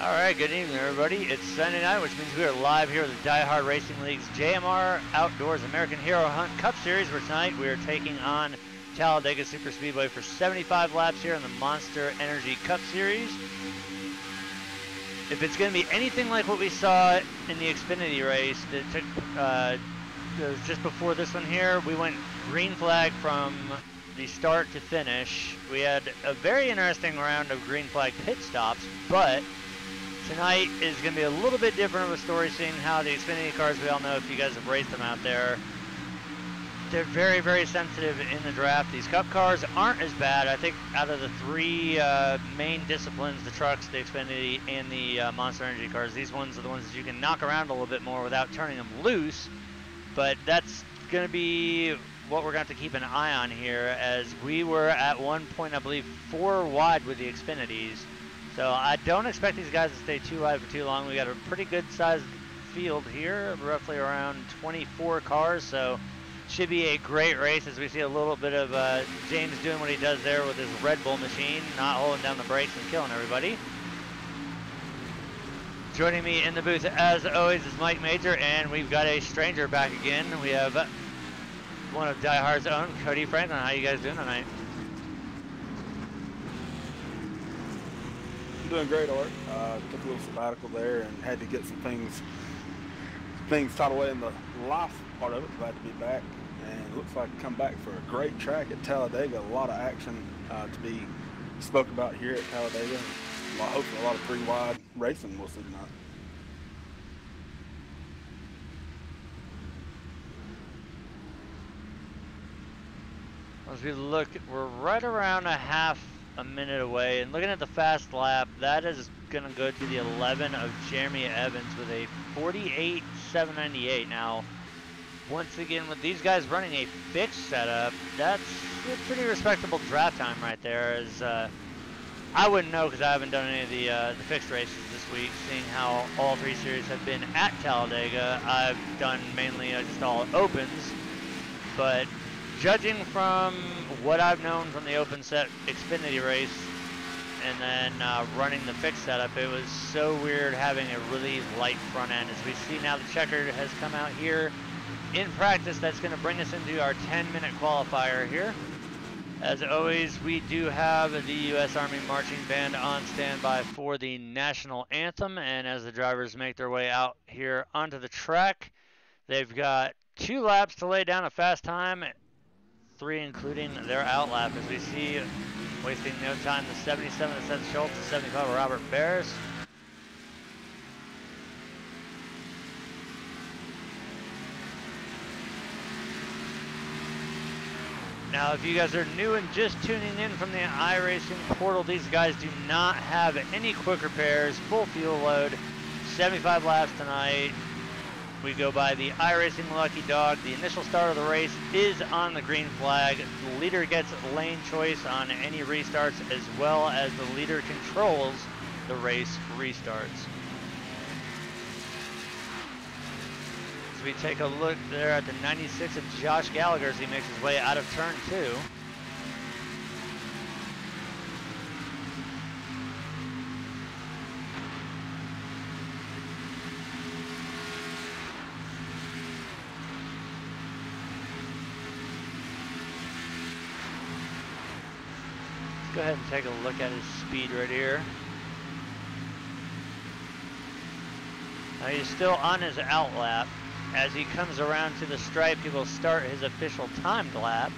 Alright, good evening everybody. It's Sunday night, which means we are live here with the Diehard Racing League's JMR Outdoors American Hero Hunt Cup Series, where tonight we are taking on Talladega Super Speedway for 75 laps here in the Monster Energy Cup Series. If it's going to be anything like what we saw in the Xfinity race that took just before this one here, we went green flag from the start to finish. We had a very interesting round of green flag pit stops, but tonight is going to be a little bit different of a story, seeing how the Xfinity cars, we all know if you guys have raced them out there, they're very, very sensitive in the draft. These Cup cars aren't as bad. I think out of the three main disciplines, the trucks, the Xfinity, and the Monster Energy cars, these ones are the ones that you can knock around a little bit more without turning them loose. But that's going to be what we're going to have to keep an eye on here, as we were at one point, I believe, 4 wide with the Xfinities. So I don't expect these guys to stay too wide for too long. We got a pretty good sized field here, roughly around 24 cars. So should be a great race, as we see a little bit of James doing what he does there with his Red Bull machine, not holding down the brakes and killing everybody. Joining me in the booth, as always, is Mike Major, and we've got a stranger back again. We have one of Diehard's own, Cody Franklin. How you guys doing tonight? Doing great, Art. Took a little sabbatical there and had to get some things tied away in the life part of it. Glad to be back, and it looks like come back for a great track at Talladega. A lot of action to be spoke about here at Talladega. Hopefully a lot of 3-wide racing we'll see tonight. As we look, we're right around a minute away, and looking at the fast lap, that is going to go to the 11 of Jeremy Evans with a 48.798. Now, once again, with these guys running a fixed setup, that's a pretty respectable draft time right there. As I wouldn't know, because I haven't done any of the fixed races this week, seeing how all 3 series have been at Talladega. I've done mainly just all opens, but judging from what I've known from the open set Xfinity race and then running the fixed setup, it was so weird having a really light front end. As we see now, the checkered has come out here in practice. That's going to bring us into our 10-minute qualifier here. As always, we do have the U.S. Army Marching Band on standby for the national anthem, and as the drivers make their way out here onto the track, they've got 2 laps to lay down a fast time, 3 including their outlap, as we see, wasting no time, the 77 of Seth Schultz, the 75 of Robert Barris. Now, if you guys are new and just tuning in from the iRacing portal, these guys do not have any quick repairs, full fuel load, 75 laps tonight. We go by the iRacing Lucky Dog. The initial start of the race is on the green flag. The leader gets lane choice on any restarts, as well as the leader controls the race restarts. As we take a look there at the 96 of Josh Gallagher as he makes his way out of turn 2. Go ahead and take a look at his speed right here. Now he's still on his out lap. As he comes around to the stripe, he will start his official timed lap.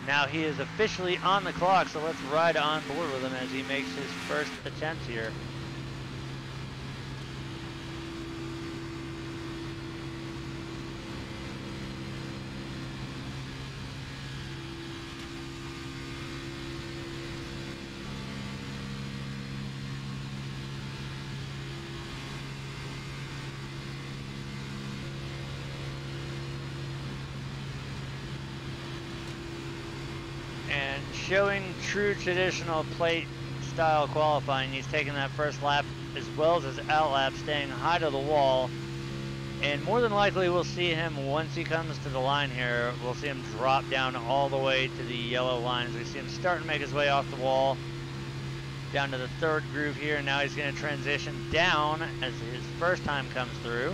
Now he is officially on the clock, so let's ride on board with him as he makes his first attempt here. And showing true traditional plate style qualifying, he's taking that first lap as well as his out lap, staying high to the wall. And more than likely we'll see him once he comes to the line here. We'll see him drop down all the way to the yellow lines. We see him starting to make his way off the wall down to the third groove here. Now he's going to transition down as his first time comes through,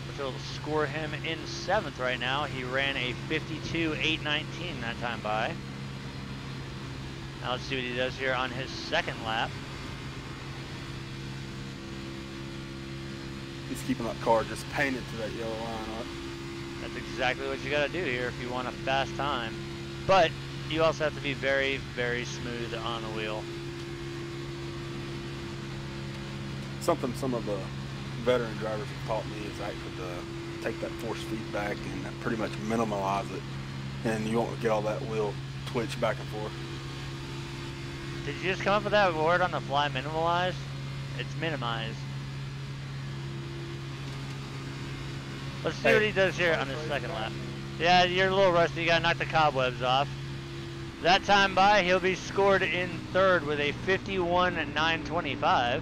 which will score him in 7th right now. He ran a 52.819 that time by. Now let's see what he does here on his second lap. He's keeping that car just painted to that yellow line. That's exactly what you got to do here if you want a fast time. But you also have to be very, very smooth on the wheel. Something some of the veteran drivers have taught me is actually to take that force feedback and pretty much minimize it, and you won't get all that wheel twitch back and forth. Did you just come up with that word on the fly, minimalize? It's minimize. Let's see what he does here on his second lap. Yeah, you're a little rusty. You gotta knock the cobwebs off. That time by, he'll be scored in 3rd with a 51.925.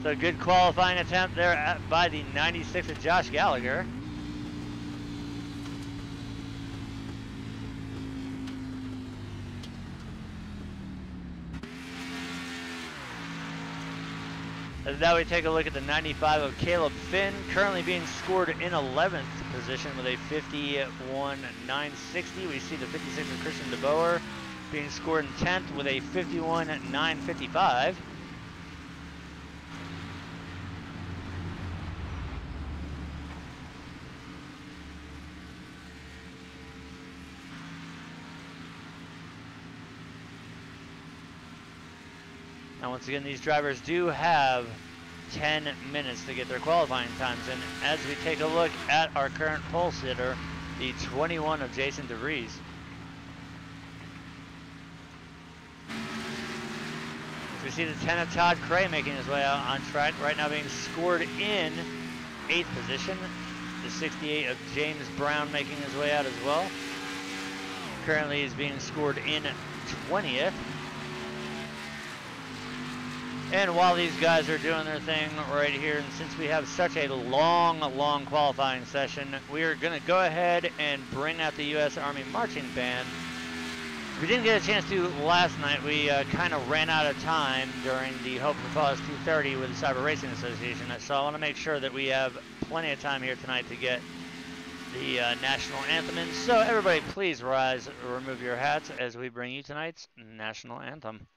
So good qualifying attempt there by the 96 of Josh Gallagher. As now we take a look at the 95 of Caleb Finn, currently being scored in 11th position with a 51.960. We see the 56 of Christian DeBoer being scored in 10th with a 51.955. Now once again, these drivers do have 10 minutes to get their qualifying times in. As we take a look at our current pole sitter, the 21 of Jason DeVries. As we see the 10 of Todd Cray making his way out on track, right now being scored in 8th position. The 68 of James Brown making his way out as well. Currently he's being scored in 20th. And while these guys are doing their thing right here, and since we have such a long qualifying session, we are going to go ahead and bring out the U.S. Army Marching Band. We didn't get a chance to last night. We kind of ran out of time during the Hope for Cause 230 with the Cyber Racing Association. So I want to make sure that we have plenty of time here tonight to get the national anthem in. So everybody please rise, remove your hats as we bring you tonight's national anthem.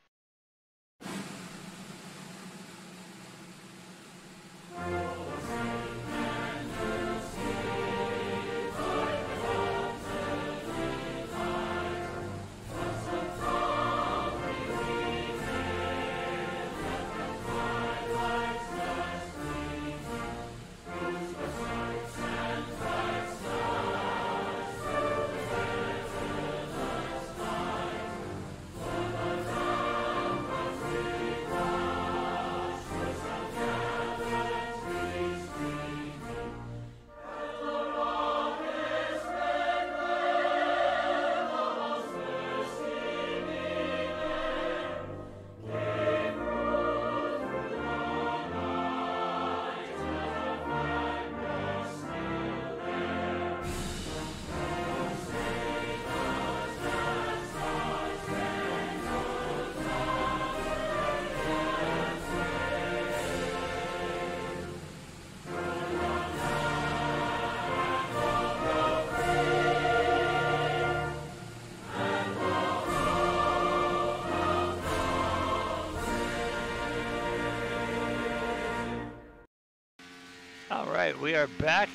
All right, we are back,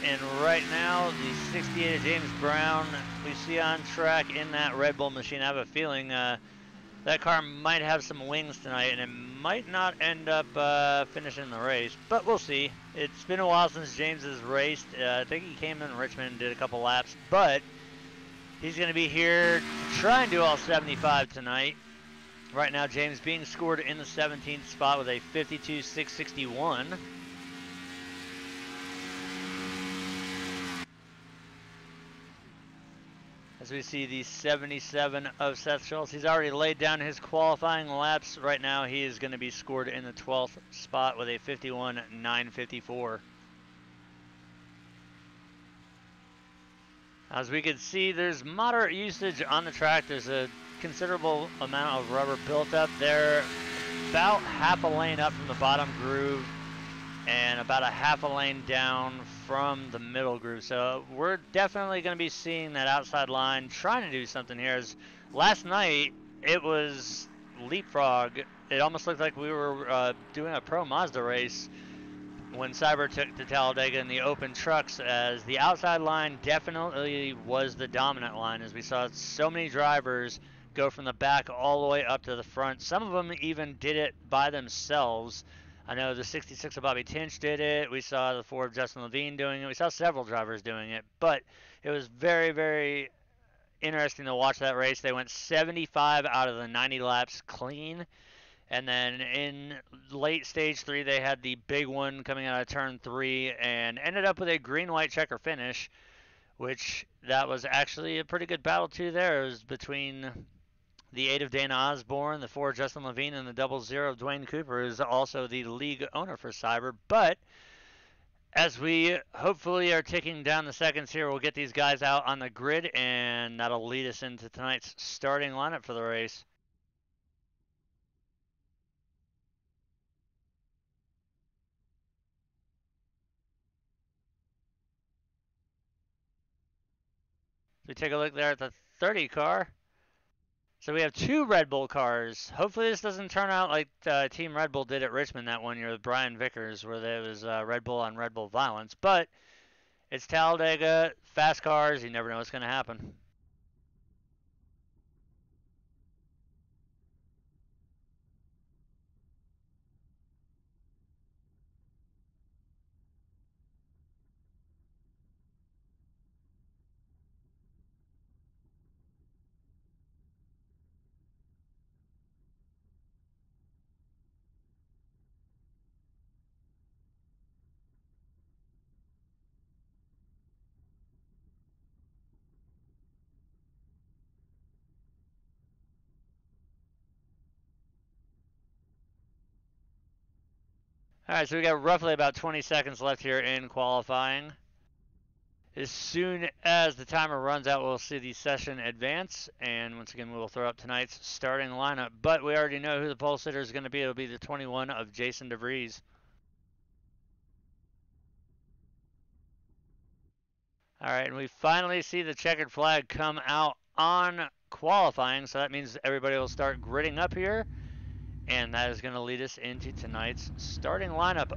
and right now the 68 of James Brown we see on track in that Red Bull machine. I have a feeling that car might have some wings tonight, and it might not end up finishing the race, but we'll see. It's been a while since James has raced. I think he came in Richmond and did a couple laps, but he's going to be here to try and do all 75 tonight. Right now, James being scored in the 17th spot with a 52.661. as we see the 77 of Seth Schultz. He's already laid down his qualifying laps. Right now he is going to be scored in the 12th spot with a 51.954. As we can see, there's moderate usage on the track. There's a considerable amount of rubber built up there. About half a lane up from the bottom groove and about a half a lane down from the middle groove. So we're definitely going to be seeing that outside line, trying to do something here. As last night, it was leapfrog. It almost looked like we were doing a pro Mazda race when Cyber took to Talladega in the open trucks, as the outside line definitely was the dominant line, as we saw so many drivers go from the back all the way up to the front. Some of them even did it by themselves. I know the 66 of Bobby Tinch did it. We saw the 4 of Justin Levine doing it. We saw several drivers doing it, but it was very, very interesting to watch that race. They went 75 out of the 90 laps clean. And then in late stage 3, they had the big one coming out of turn 3 and ended up with a green-white checker finish, which that was actually a pretty good battle too there. It was between the 8 of Dana Osborne, the 4 of Justin Levine, and the 00 of Dwayne Cooper, who's also the league owner for Cyber. But as we hopefully are ticking down the seconds here, we'll get these guys out on the grid, and that'll lead us into tonight's starting lineup for the race. We take a look there at the 30 car. So we have 2 Red Bull cars. Hopefully this doesn't turn out like Team Red Bull did at Richmond that one year with Brian Vickers, where there was Red Bull on Red Bull violence. But it's Talladega, fast cars, you never know what's going to happen. All right, so we got roughly about 20 seconds left here in qualifying. As soon as the timer runs out, we'll see the session advance, and once again, we'll throw up tonight's starting lineup. But we already know who the pole sitter is going to be. It'll be the 21 of Jason DeVries. All right, and we finally see the checkered flag come out on qualifying, so that means everybody will start gridding up here. And that is going to lead us into tonight's starting lineup.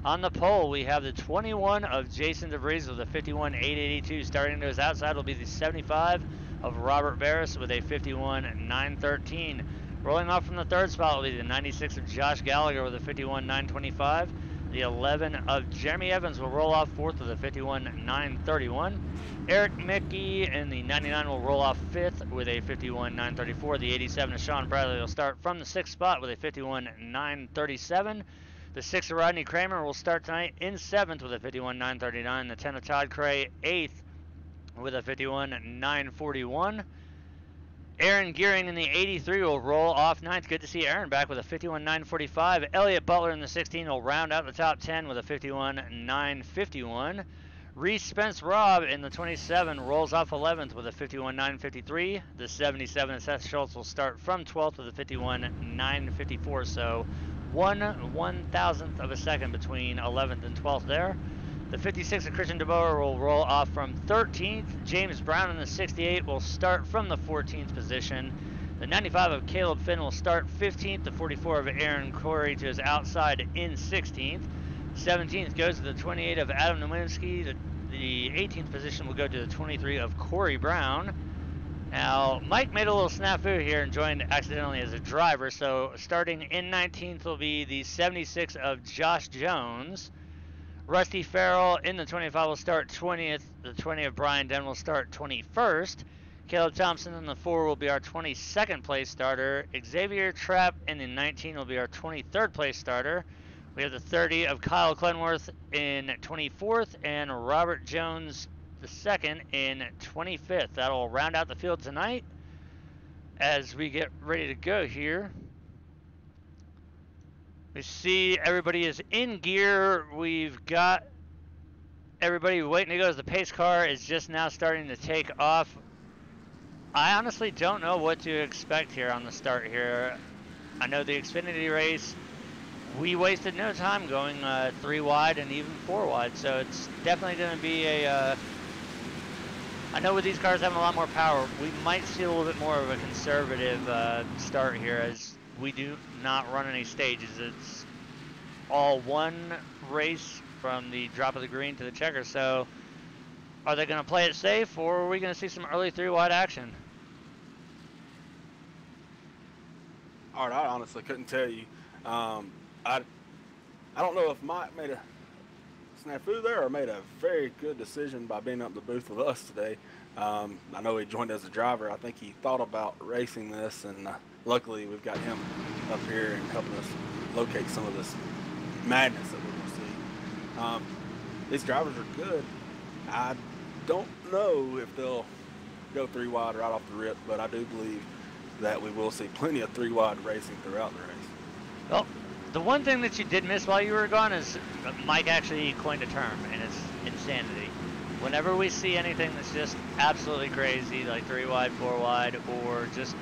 On the pole, we have the 21 of Jason DeVries with a 51.882. Starting to his outside will be the 75 of Robert Barris with a 51.913. Rolling off from the 3rd spot will be the 96 of Josh Gallagher with a 51.925. The 11 of Jeremy Evans will roll off 4th with a 51.931. Eric Mickey in the 99 will roll off 5th with a 51.934. The 87 of Sean Bradley will start from the 6th spot with a 51.937. The 6 of Rodney Kramer will start tonight in 7th with a 51.939. The 10 of Todd Cray 8th with a 51.941. Aaron Gearing in the 83 will roll off 9th. Good to see Aaron back with a 51.945. Elliott Butler in the 16 will round out the top 10 with a 51.951. Reese Spence Robb in the 27 rolls off 11th with a 51.953. The 77 of Seth Schultz will start from 12th with a 51.954. So 1/1000th of a second between 11th and 12th there. The 56 of Christian DeBoer will roll off from 13th. James Brown in the 68 will start from the 14th position. The 95 of Caleb Finn will start 15th. The 44 of Aaron Corey to his outside in 16th. 17th goes to the 28 of Adam Nowinski. The 18th position will go to the 23 of Corey Brown. Now, Mike made a little snafu here and joined accidentally as a driver. So starting in 19th will be the 76 of Josh Jones. Rusty Farrell in the 25 will start 20th. The 20 of Brian Den will start 21st. Caleb Thompson in the 4 will be our 22nd place starter. Xavier Trapp in the 19 will be our 23rd place starter. We have the 30 of Kyle Clenworth in 24th, and Robert Jones the second in 25th. That'll round out the field tonight as we get ready to go here. We see everybody is in gear. We've got everybody waiting to go as the pace car is just now starting to take off. I honestly don't know what to expect here on the start here. I know the Xfinity race, we wasted no time going 3 wide and even 4 wide, so it's definitely going to be a, I know with these cars having a lot more power, we might see a little bit more of a conservative start here, as we do not run any stages. It's all one race from the drop of the green to the checker, so are they going to play it safe, or are we going to see some early 3 wide action? All right, I honestly couldn't tell you. I don't know if Mike made a snafu there or made a very good decision by being up in the booth with us today. I know he joined as a driver. I think he thought about racing this, and luckily we've got him up here and helping us locate some of this madness that we're going to see. These drivers are good. I don't know if they'll go 3 wide right off the rip, but I do believe that we will see plenty of 3 wide racing throughout the race. Well, the one thing that you did miss while you were gone is Mike actually coined a term, and it's insanity. Whenever we see anything that's just absolutely crazy, like 3 wide, 4 wide, or just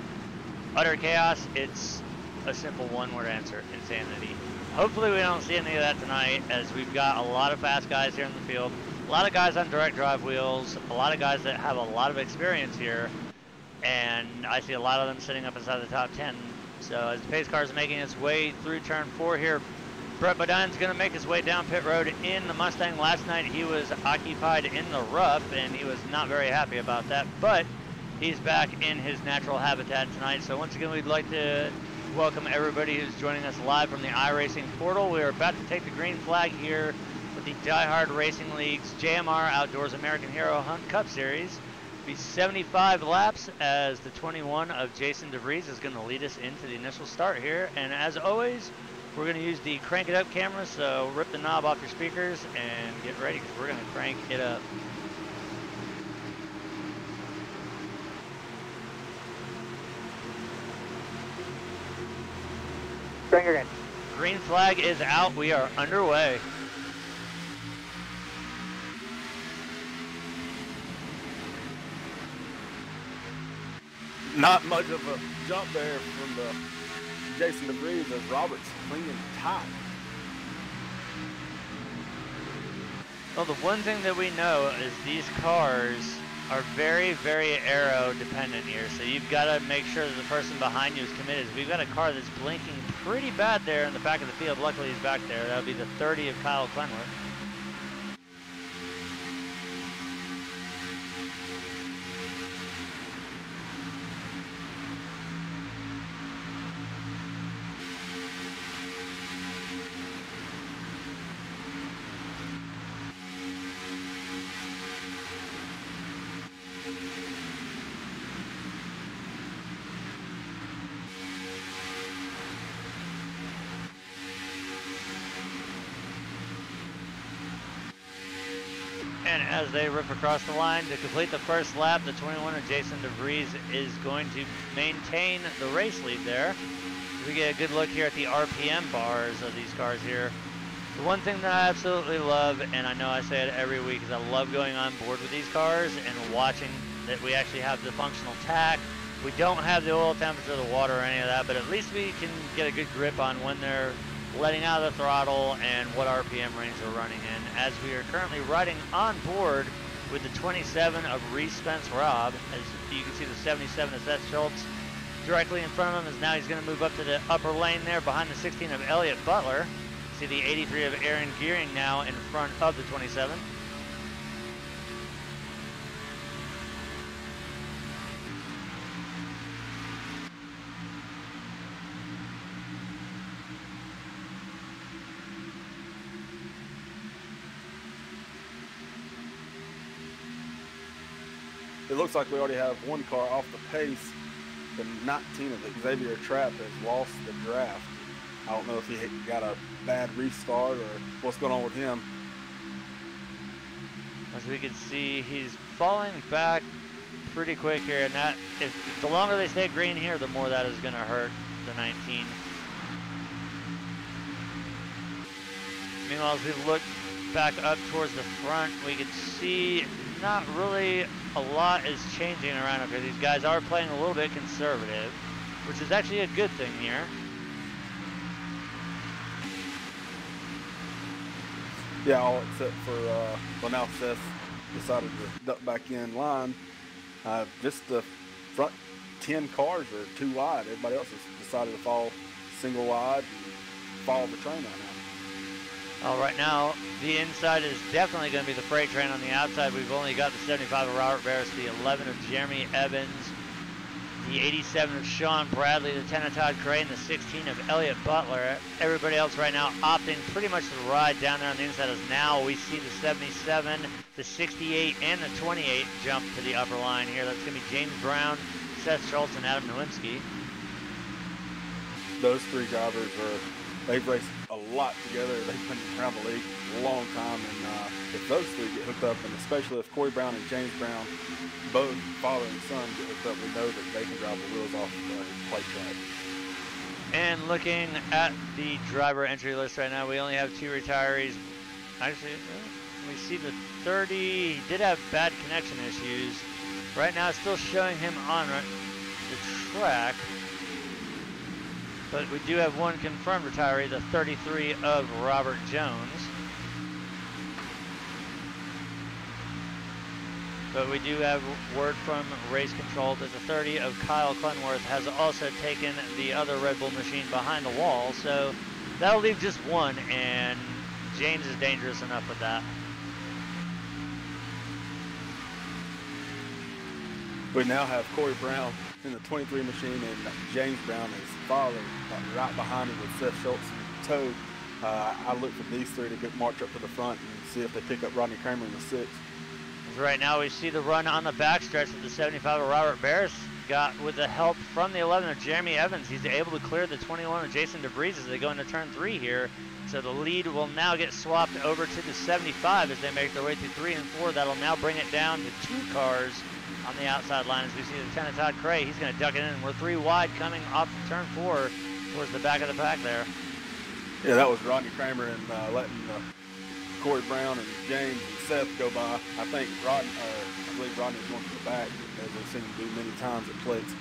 utter chaos, it's a simple one-word answer: insanity. Hopefully we don't see any of that tonight, as we've got a lot of fast guys here in the field, a lot of guys on direct drive wheels, a lot of guys that have a lot of experience here, and I see a lot of them sitting up inside the top 10. So as the pace car is making its way through turn 4 here, Brett Bodine's going to make his way down pit road in the Mustang. Last night he was occupied in the rough, and he was not very happy about that, but he's back in his natural habitat tonight. So once again, we'd like to welcome everybody who's joining us live from the iRacing portal. We are about to take the green flag here with the Diehard Racing League's JMR Outdoors American Hero Hunt Cup Series. Be 75 laps, as the 21 of Jason DeVries is going to lead us into the initial start here. And as always, we're going to use the crank it up camera, so rip the knob off your speakers and get ready, because we're going to crank it up. Bring her in. Green flag is out. We are underway. Not much of a jump there from the Jason DeVries, as Robert's clinging tight. Well, the one thing that we know is these cars are very, very aero dependent here. So you've got to make sure that the person behind you is committed. We've got a car that's blinking pretty bad there in the back of the field. Luckily he's back there. That would be the 30 of Kyle Clenworth. And as they rip across the line to complete the first lap, the 21 of Jason DeVries is going to maintain the race lead there. We get a good look here at the RPM bars of these cars here. The one thing that I absolutely love, and I know I say it every week, is I love going on board with these cars and watching that we actually have the functional tach. We don't have the oil temperature, the water, or any of that, but at least we can get a good grip on when they're letting out of the throttle and what RPM range we're running in, as we are currently riding on board with the 27 of Reese Spence Robb. As you can see, the 77 of Seth Schultz directly in front of him, as now he's going to move up to the upper lane there behind the 16 of Elliott Butler. See the 83 of Aaron Gearing now in front of the 27. It looks like we already have one car off the pace. The 19 of Xavier Trapp has lost the draft. I don't know if he got a bad restart or what's going on with him. As we can see, he's falling back pretty quick here, and that, if the longer they stay green here, the more that is going to hurt the 19. Meanwhile, as we look back up towards the front, we can see not really a lot is changing around up here. These guys are playing a little bit conservative, which is actually a good thing here. Yeah, all except for, well, now Seth decided to duck back in line. Just the front 10 cars are too wide. Everybody else has decided to fall single wide and follow the train right now. Right now, the inside is definitely going to be the freight train. On the outside, we've only got the 75 of Robert Barris, the 11 of Jeremy Evans, the 87 of Sean Bradley, the 10 of Todd Crane, the 16 of Elliott Butler. Everybody else right now opting pretty much to ride down there on the inside, as now we see the 77, the 68, and the 28 jump to the upper line here. That's going to be James Brown, Seth Schultz, and Adam Nowinski. Those three drivers they've raced a lot together. They've been around the league a long time, and if those three get hooked up, and especially if Corey Brown and James Brown, both father and son, get hooked up, we know that they can drive the wheels off the plate track. And looking at the driver entry list right now, we only have 2 retirees. Actually, we see the 30, he did have bad connection issues. Right now, it's still showing him on the track. But we do have 1 confirmed retiree, the 33 of Robert Jones. But we do have word from race control that the 30 of Kyle Clenworth has also taken the other Red Bull machine behind the wall. So that'll leave just 1, and James is dangerous enough with that. We now have Corey Brown in the 23 machine, and James Brown, his father, right behind him with Seth Schultz in tow. I look for these 3 to get march up to the front and see if they pick up Rodney Kramer in the 6. Right now we see the run on the backstretch that the 75 of Robert Barris got with the help from the 11 of Jeremy Evans. He's able to clear the 21 of Jason DeVries as they go into turn 3 here. So the lead will now get swapped over to the 75 as they make their way through 3 and 4. That'll now bring it down to 2 cars on the outside line as we see the 10 of Todd Cray. He's going to duck it in. We're 3 wide coming off of turn 4 towards the back of the pack there. Yeah, that was Rodney Kramer and letting Corey Brown and James and Seth go by. I think I believe Rodney's going to the back, as we've seen him do many times at plates.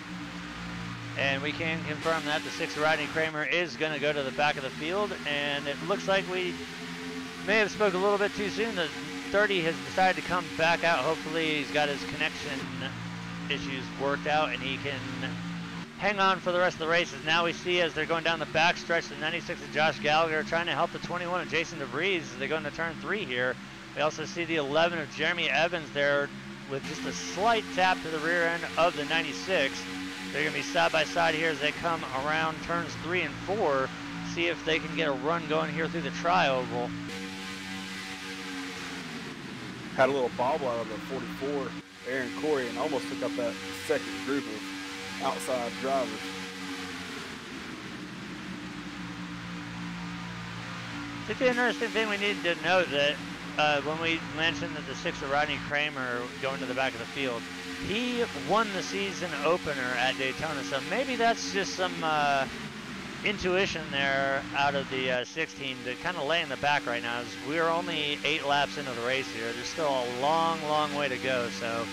And we can confirm that the 6 of Rodney Kramer is going to go to the back of the field, and it looks like we may have spoke a little bit too soon. The 30 has decided to come back out. Hopefully he's got his connection issues worked out and he can hang on for the rest of the races. Now we see as they're going down the back stretch, the 96 of Josh Gallagher trying to help the 21 of Jason DeVries as they go into turn 3 here. We also see the 11 of Jeremy Evans there with just a slight tap to the rear end of the 96. They're going to be side by side here as they come around turns 3 and 4. See if they can get a run going here through the tri-oval. Had a little bobble out of the 44, Aaron Corey, and almost took up that second group of outside drivers. I think the interesting thing we need to note that when we mentioned that the 6 of Rodney Kramer going to the back of the field, he won the season opener at Daytona, so maybe that's just some intuition there out of the 16 to kind of lay in the back right now. As we're only 8 laps into the race here. There's still a long, long way to go, so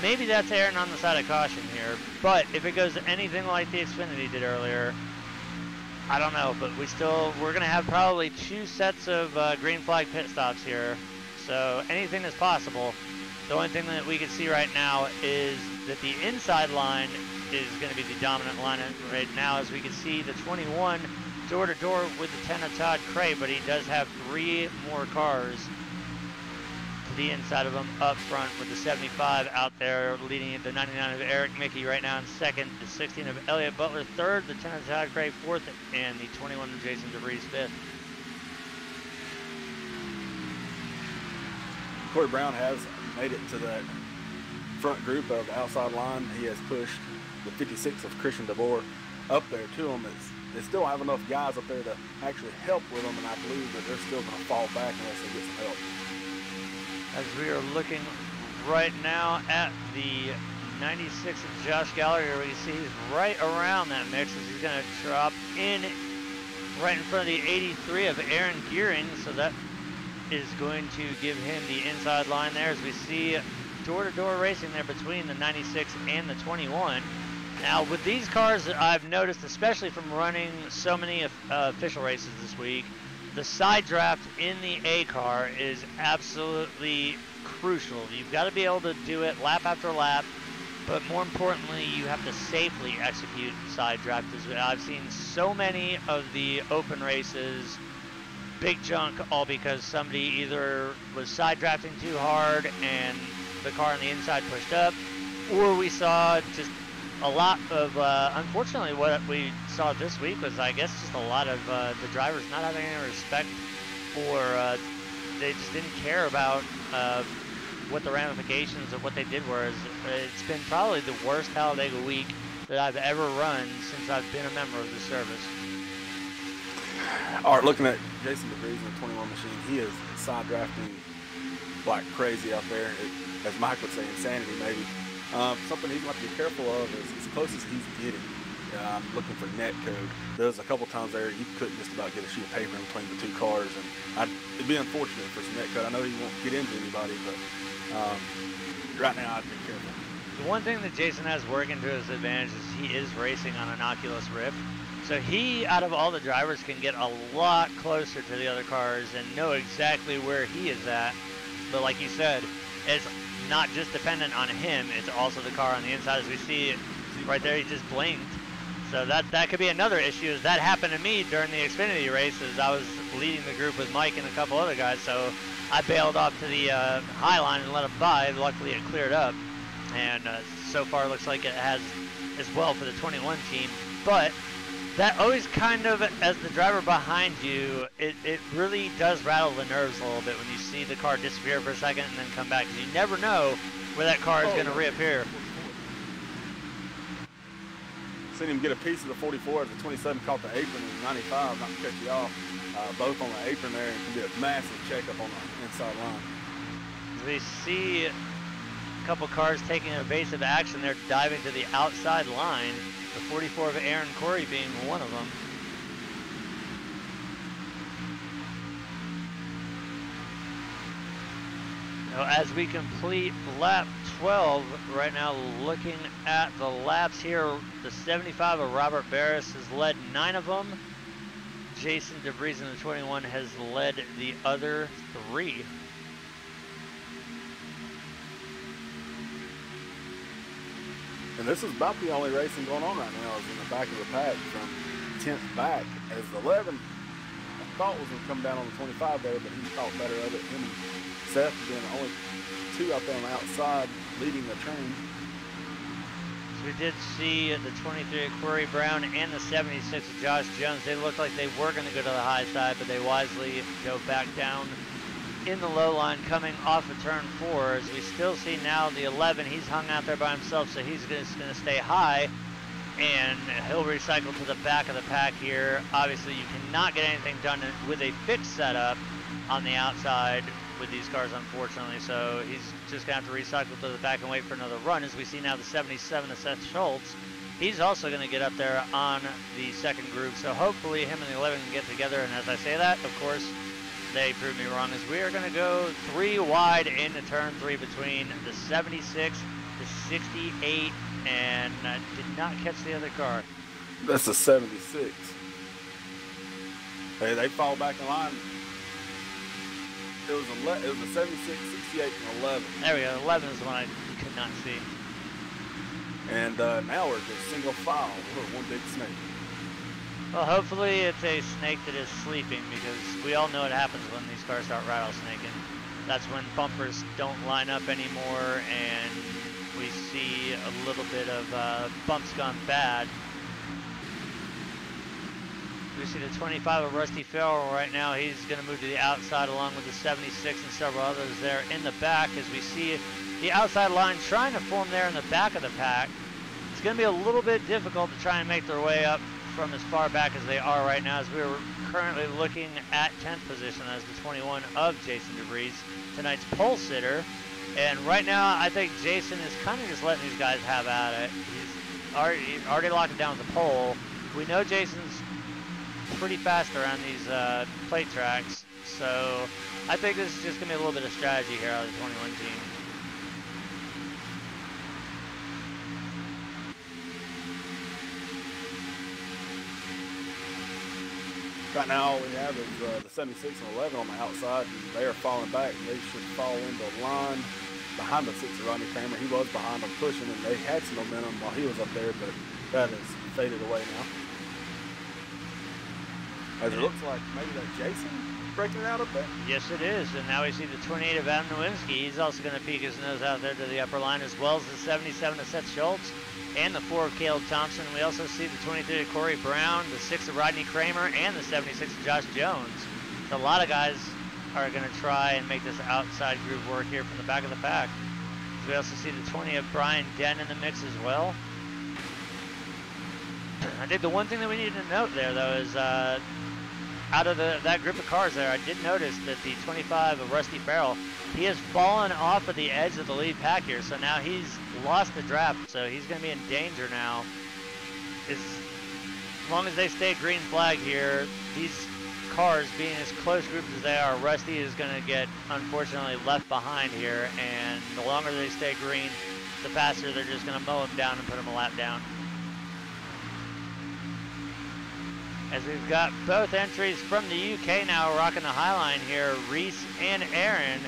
maybe that's erring on the side of caution here. But if it goes anything like the Xfinity did earlier, I don't know, but we're going to have probably 2 sets of green flag pit stops here, so anything is possible. The only thing that we can see right now is that the inside line is going to be the dominant line right now, as we can see the 21 door to door with the 10 of Todd Cray, but he does have 3 more cars to the inside of him up front, with the 75 out there leading the 99 of Eric Mickey right now in second, the 16 of Elliott Butler third, the 10 of Todd Cray fourth, and the 21 of Jason DeVries fifth. Corey Brown has made it to that front group of the outside line. He has pushed the 56 of Christian DeVore up there to him. They still have enough guys up there to actually help with them, and I believe that they're still going to fall back unless they get some help. as we are looking right now at the 96 of Josh Gallagher. We see he's right around that mix as he's going to drop in right in front of the 83 of Aaron Gearing. So that is going to give him the inside line there as we see door-to-door racing there between the 96 and the 21. Now with these cars, I've noticed, especially from running so many official races this week, the side draft in the A car is absolutely crucial. You've got to be able to do it lap after lap, but more importantly, you have to safely execute side draft. I've seen so many of the open races, big junk, all because somebody either was side drafting too hard and the car on the inside pushed up, or we saw just a lot of, unfortunately what we saw this week was, I guess, just a lot of the drivers not having any respect for, they just didn't care about what the ramifications of what they did were. It's been probably the worst Talladega week that I've ever run since I've been a member of the service. All right, looking at Jason DeVries in the 21 machine, he is side drafting like crazy out there. As Mike would say, insanity maybe. Something he's going to have to be careful of is as close as he's getting. I'm looking for net code. There was a couple times there you couldn't just about get a sheet of paper in between the two cars, and it'd be unfortunate for some net code. I know he won't get into anybody, but right now I'd be careful. The one thing that Jason has working to his advantage is he is racing on an Oculus Rift. So he, out of all the drivers, can get a lot closer to the other cars and know exactly where he is at. But like you said, it's not just dependent on him, it's also the car on the inside. As we see right there, he just blinked. So that could be another issue. As that happened to me during the Xfinity races. I was leading the group with Mike and a couple other guys, so I bailed off to the high line and let him by. Luckily it cleared up, and so far it looks like it has as well for the 21 team. But that always kind of, as the driver behind you, it really does rattle the nerves a little bit when you see the car disappear for a second and then come back, because you never know where that car is going to reappear. Seen him get a piece of the 44 as the 27 caught the apron in the 95, not to cut you off, both on the apron there, and can be a massive checkup on the inside line. We see a couple cars taking evasive action. They're diving to the outside line. The 44 of Aaron Corey being one of them. Now, as we complete lap 12, right now looking at the laps here, the 75 of Robert Barris has led 9 of them. Jason DeVries in the 21 has led the other 3. And this is about the only racing going on right now is in the back of the pack from 10th back. As the 11, I thought was going to come down on the 25 there, but he thought better of it. Him and Seth being the only 2 out there on the outside leading the train. So we did see the 23 of Corey Brown and the 76 of Josh Jones. They looked like they were going to go to the high side, but they wisely go back down in the low line coming off of turn 4. As we still see now the 11, he's hung out there by himself, so he's just going to stay high, and he'll recycle to the back of the pack here. Obviously you cannot get anything done with a fixed setup on the outside with these cars, unfortunately, so he's just going to have to recycle to the back and wait for another run. As we see now the 77 of Seth Schultz, he's also going to get up there on the second group, so hopefully him and the 11 can get together. And as I say that, of course, they proved me wrong, as we are going to go 3 wide into turn 3 between the 76, the 68, and did not catch the other car. That's the 76. Hey, they fall back in line. It was a 76, 68, and 11. There we go. 11 is the one I could not see. And now we're just single file. We're one big snake. Well, hopefully it's a snake that is sleeping, because we all know what happens when these cars start rattlesnaking. That's when bumpers don't line up anymore, and we see a little bit of bumps gone bad. We see the 25 of Rusty Farrell right now. He's going to move to the outside along with the 76 and several others there in the back, as we see the outside line trying to form there in the back of the pack. It's going to be a little bit difficult to try and make their way up from as far back as they are right now, as we're currently looking at 10th position as the 21 of Jason DeVries. tonight's pole sitter. And right now, I think Jason is kind of just letting these guys have at it. He's already locked it down with the pole. We know Jason's pretty fast around these plate tracks, so I think this is just going to be a little bit of strategy here out of the 21 team. Right now, all we have is the 76 and 11 on the outside, and they are falling back. They should fall into line behind the 6 of Rodney Kramer. He was behind them pushing, and they had some momentum while he was up there, but that has faded away now. As it looks like maybe that Jason breaking it out up there. Yes, it is. And now we see the 28 of Adam Nowinski. He's also going to peek his nose out there to the upper line, as well as the 77 of Seth Schultz and the 4 of Caleb Thompson. We also see the 23 of Corey Brown, the 6 of Rodney Kramer, and the 76 of Josh Jones. So a lot of guys are going to try and make this outside group work here from the back of the pack. We also see the 20 of Brian Den in the mix as well. I think the one thing that we need to note there, though, is out of that group of cars there, I did notice that the 25 of Rusty Farrell, he has fallen off of the edge of the lead pack here, so now he's lost the draft, so he's going to be in danger now. As long as they stay green flag here, these cars being as close grouped as they are, Rusty is going to get, unfortunately, left behind here, and the longer they stay green, the faster they're just going to mow him down and put him a lap down. As we've got both entries from the UK now rocking the high line here, Reese and Aaron,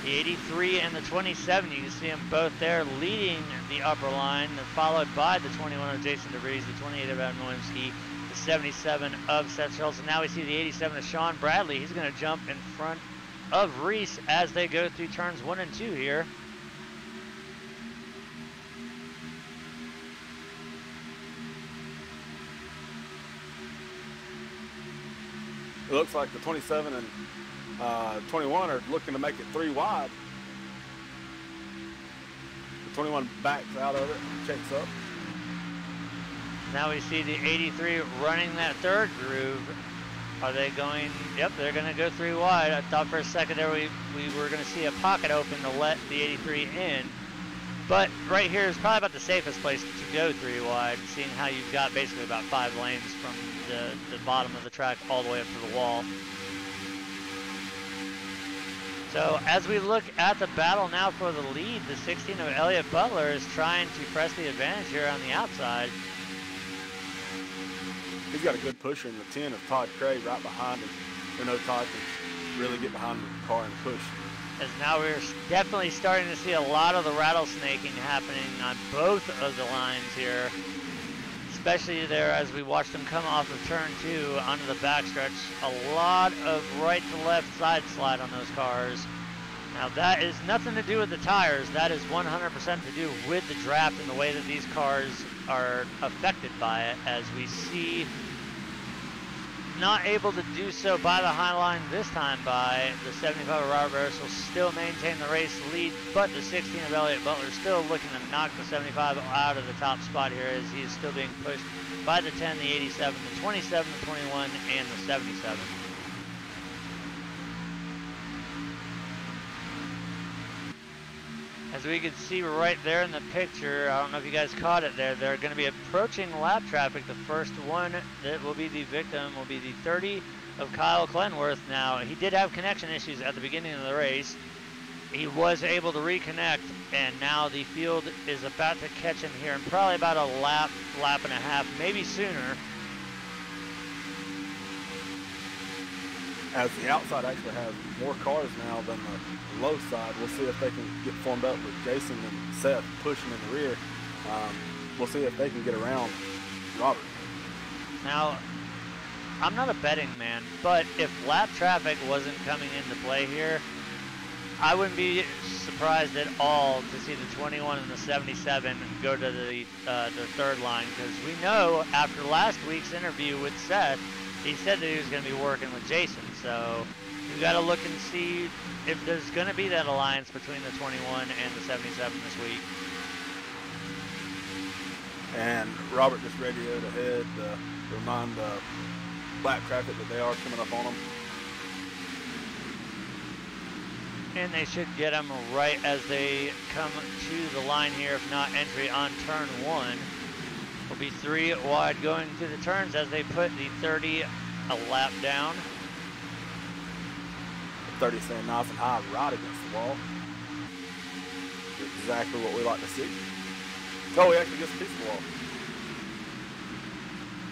the 83 and the 27. You can see them both there leading the upper line, followed by the 21 of Jason DeVries, the 28 of Adam Nowinski, the 77 of Seth Schultz. And now we see the 87 of Sean Bradley. He's going to jump in front of Reese as they go through turns 1 and 2 here. It looks like the 27 and 21 are looking to make it 3 wide. The 21 backs out of it and checks up. Now we see the 83 running that third groove. Are they going? Yep, they're going to go 3 wide. I thought for a second there we were going to see a pocket open to let the 83 in. But right here is probably about the safest place to go 3 wide, seeing how you've got basically about 5 lanes from the bottom of the track all the way up to the wall. So as we look at the battle now for the lead, the 16 of Elliott Butler is trying to press the advantage here on the outside. He's got a good pusher in the 10 of Todd Cray right behind him. We know Todd can really get behind the car and push. As now we're definitely starting to see a lot of the rattlesnaking happening on both of the lines here. Especially there as we watch them come off of turn 2 onto the backstretch. A lot of right to left side slide on those cars. Now that is nothing to do with the tires. That is 100% to do with the draft and the way that these cars are affected by it, as we see not able to do so by the high line this time by the 75 of Robert Barris will still maintain the race lead, but the 16 of Elliott Butler still looking to knock the 75 out of the top spot here as he is still being pushed by the 10, the 87, the 27, the 21, and the 77. As we can see right there in the picture, I don't know if you guys caught it there, they're going to be approaching lap traffic. The first one that will be the victim will be the 30 of Kyle Clenworth. Now, he did have connection issues at the beginning of the race. He was able to reconnect, and now the field is about to catch him here in probably about a lap and a half, maybe sooner. As the outside actually has more cars now than the low side, we'll see if they can get formed up with Jason and Seth pushing in the rear. We'll see if they can get around Robert. Now, I'm not a betting man, but if lap traffic wasn't coming into play here, I wouldn't be surprised at all to see the 21 and the 77 go to the third line, because we know after last week's interview with Seth, he said that he was going to be working with Jason. So we've got to look and see if there's going to be that alliance between the 21 and the 77 this week. And Robert just radioed ahead to remind lap traffic that they are coming up on them. And they should get them right as they come to the line here, if not entry on turn 1. Will be 3 wide going through the turns as they put the 30 a lap down. 30 staying nice and high right against the wall. Exactly what we like to see. Oh, he actually gets a piece of the wall.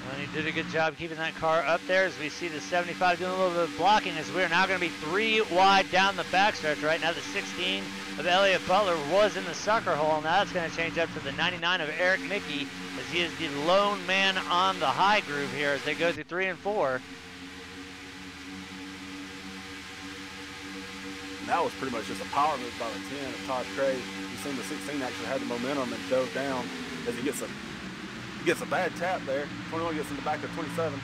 Well, he did a good job keeping that car up there as we see the 75 doing a little bit of blocking as we're now going to be 3 wide down the backstretch right now. The 16 of Elliott Butler was in the sucker hole, and that's going to change up to the 99 of Eric Mickey as he is the lone man on the high groove here as they go through 3 and 4. And that was pretty much just a power move by the 10 of Todd Craig. You seen the 16 actually had the momentum and dove down as he gets a bad tap there. 21 gets in the back of 27.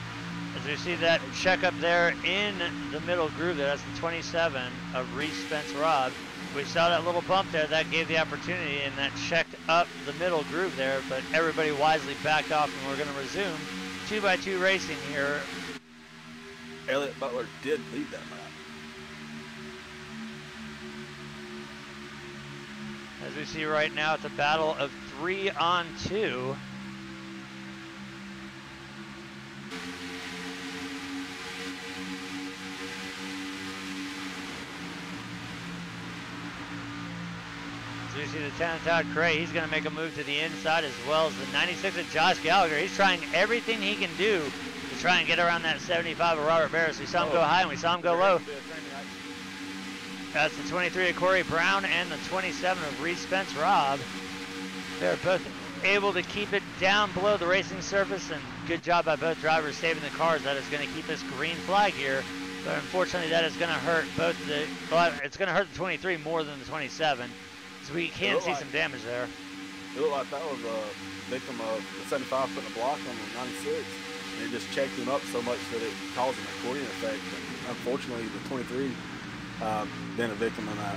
As we see that check up there in the middle groove there, that's the 27 of Reese Spence Robb. We saw that little bump there, that gave the opportunity, and that checked up the middle groove there, but everybody wisely backed off, and we're going to resume 2x2 racing here. Elliott Butler did lead that lap. As we see right now, it's a battle of 3 on 2. So we see the 10 of Todd Cray. He's going to make a move to the inside, as well as the 96 of Josh Gallagher. He's trying everything he can do to try and get around that 75 of Robert Barris. We saw him go high and we saw him go low. That's the 23 of Corey Brown and the 27 of Reese Spence Robb. They're both able to keep it down below the racing surface, and good job by both drivers saving the cars. That is going to keep us green flag here, but unfortunately that is going to hurt both the, well, it's going to hurt the 23 more than the 27, so we can see some damage there. It looked like that was a victim of the 75 putting a block on the 96, and it just checked him up so much that it caused an accordion effect, and unfortunately the 23 been a victim of that.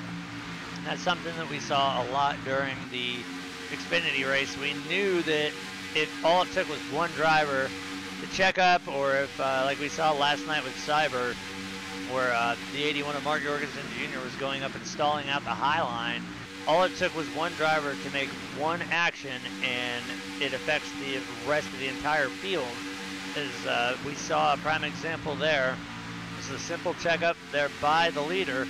That's something that we saw a lot during the Xfinity race. We knew that if all it took was one driver to check up, or if, like we saw last night with Cyber, where the 81 of Mark Jorgensen Jr. was going up and stalling out the high line, all it took was one driver to make one action, and it affects the rest of the entire field. As we saw a prime example there. A simple checkup there by the leader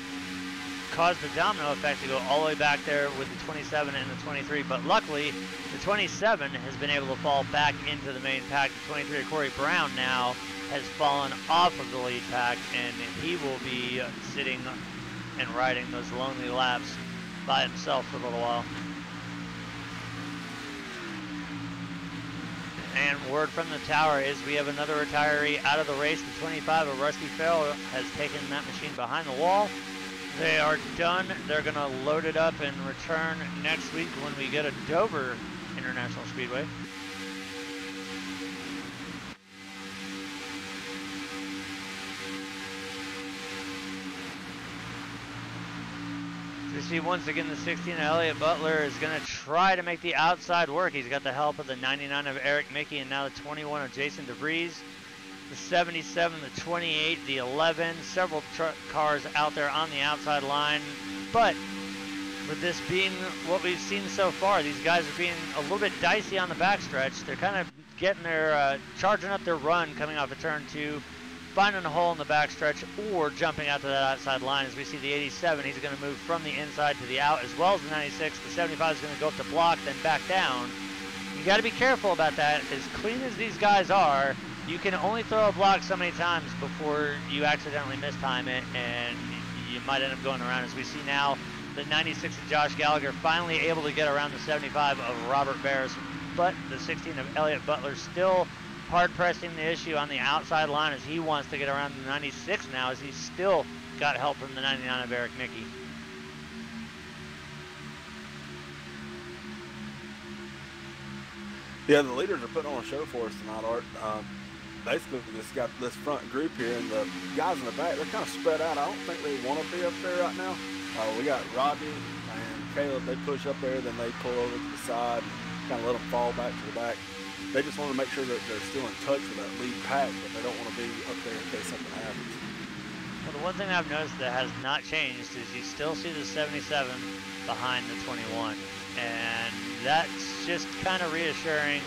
caused the domino effect to go all the way back there with the 27 and the 23, but luckily the 27 has been able to fall back into the main pack. The 23 Corey Brown now has fallen off of the lead pack, and he will be sitting and riding those lonely laps by himself for a little while. And word from the tower is we have another retiree out of the race. The 25 of Rusty Farrell has taken that machine behind the wall. They are done. They're going to load it up and return next week when we get a Dover International Speedway. You see once again the 16 of Elliott Butler is going to try to make the outside work. He's got the help of the 99 of Eric Mickey and now the 21 of Jason DeVries. The 77, the 28, the 11, several cars out there on the outside line. But with this being what we've seen so far, these guys are being a little bit dicey on the backstretch. They're kind of getting their, charging up their run coming off of turn 2. Finding a hole in the backstretch or jumping out to that outside line. As we see the 87, he's going to move from the inside to the out, as well as the 96. The 75 is going to go up to block, then back down. You got to be careful about that. As clean as these guys are, you can only throw a block so many times before you accidentally mistime it, and you might end up going around. As we see now, the 96 of Josh Gallagher finally able to get around the 75 of Robert Barris, but the 16 of Elliott Butler still hard pressing the issue on the outside line as he wants to get around the 96 now, as he's still got help from the 99 of Eric Mickey. Yeah, the leaders are putting on a show for us tonight, Art. Basically, we just got this front group here, and the guys in the back, they're kind of spread out. I don't think they want to be up there right now. We got Rodney and Caleb. They push up there, then they pull over to the side and kind of let them fall back to the back. They just want to make sure that they're still in touch with that lead pack, but they don't want to be up there in case something happens. Well, the one thing I've noticed that has not changed is you still see the 77 behind the 21. And that's just kind of reassuring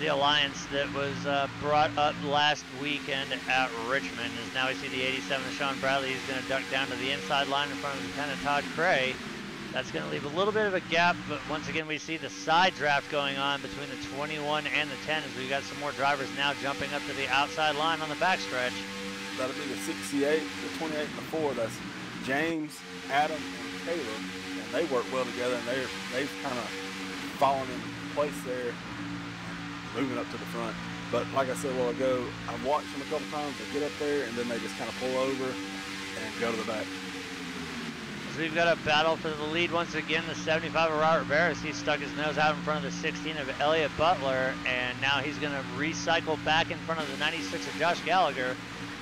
the alliance that was brought up last weekend at Richmond. As now we see the 87 of Sean Bradley. He's going to duck down to the inside line in front of Lieutenant Todd Cray. That's going to leave a little bit of a gap, but once again we see the side draft going on between the 21 and the 10 as we've got some more drivers now jumping up to the outside line on the backstretch. That'll be the 68, the 28, and the 4. That's James, Adam, and Caleb, and they work well together, and they've kind of fallen in place there, moving up to the front. But like I said a while ago, I've watched them a couple times. They get up there, and then they just kind of pull over and go to the back. So we've got a battle for the lead once again. The 75 of Robert Barris, he stuck his nose out in front of the 16 of Elliott Butler, and now he's going to recycle back in front of the 96 of Josh Gallagher.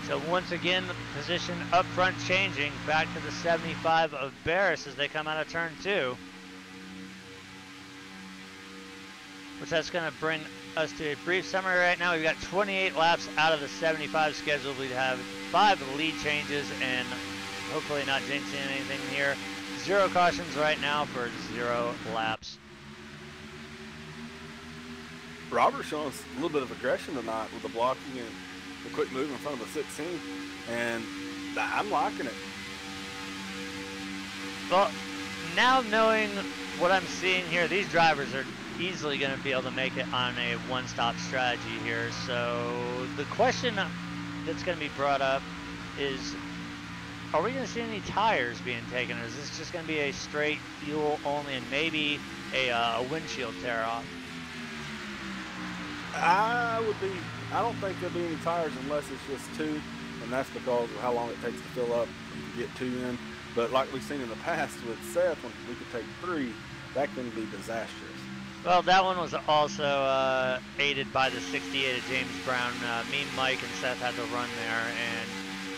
So once again, the position up front changing back to the 75 of Barris as they come out of turn 2. Which that's going to bring us to a brief summary right now. We've got 28 laps out of the 75 scheduled. We have 5 lead changes and hopefully not jinxing anything here. 0 cautions right now for 0 laps. Robert's showing us a little bit of aggression tonight with the blocking and the quick move in front of the 16, and I'm liking it. Well, now knowing what I'm seeing here, these drivers are easily going to be able to make it on a one-stop strategy here. So the question that's going to be brought up is, are we going to see any tires being taken, or is this just going to be a straight fuel only and maybe a windshield tear off? I don't think there'll be any tires unless it's just 2, and that's because of how long it takes to fill up and get 2 in. But like we've seen in the past with Seth, when we could take 3, that can be disastrous. Well, that one was also aided by the 68 of James Brown. Me, Mike, and Seth had to run there, and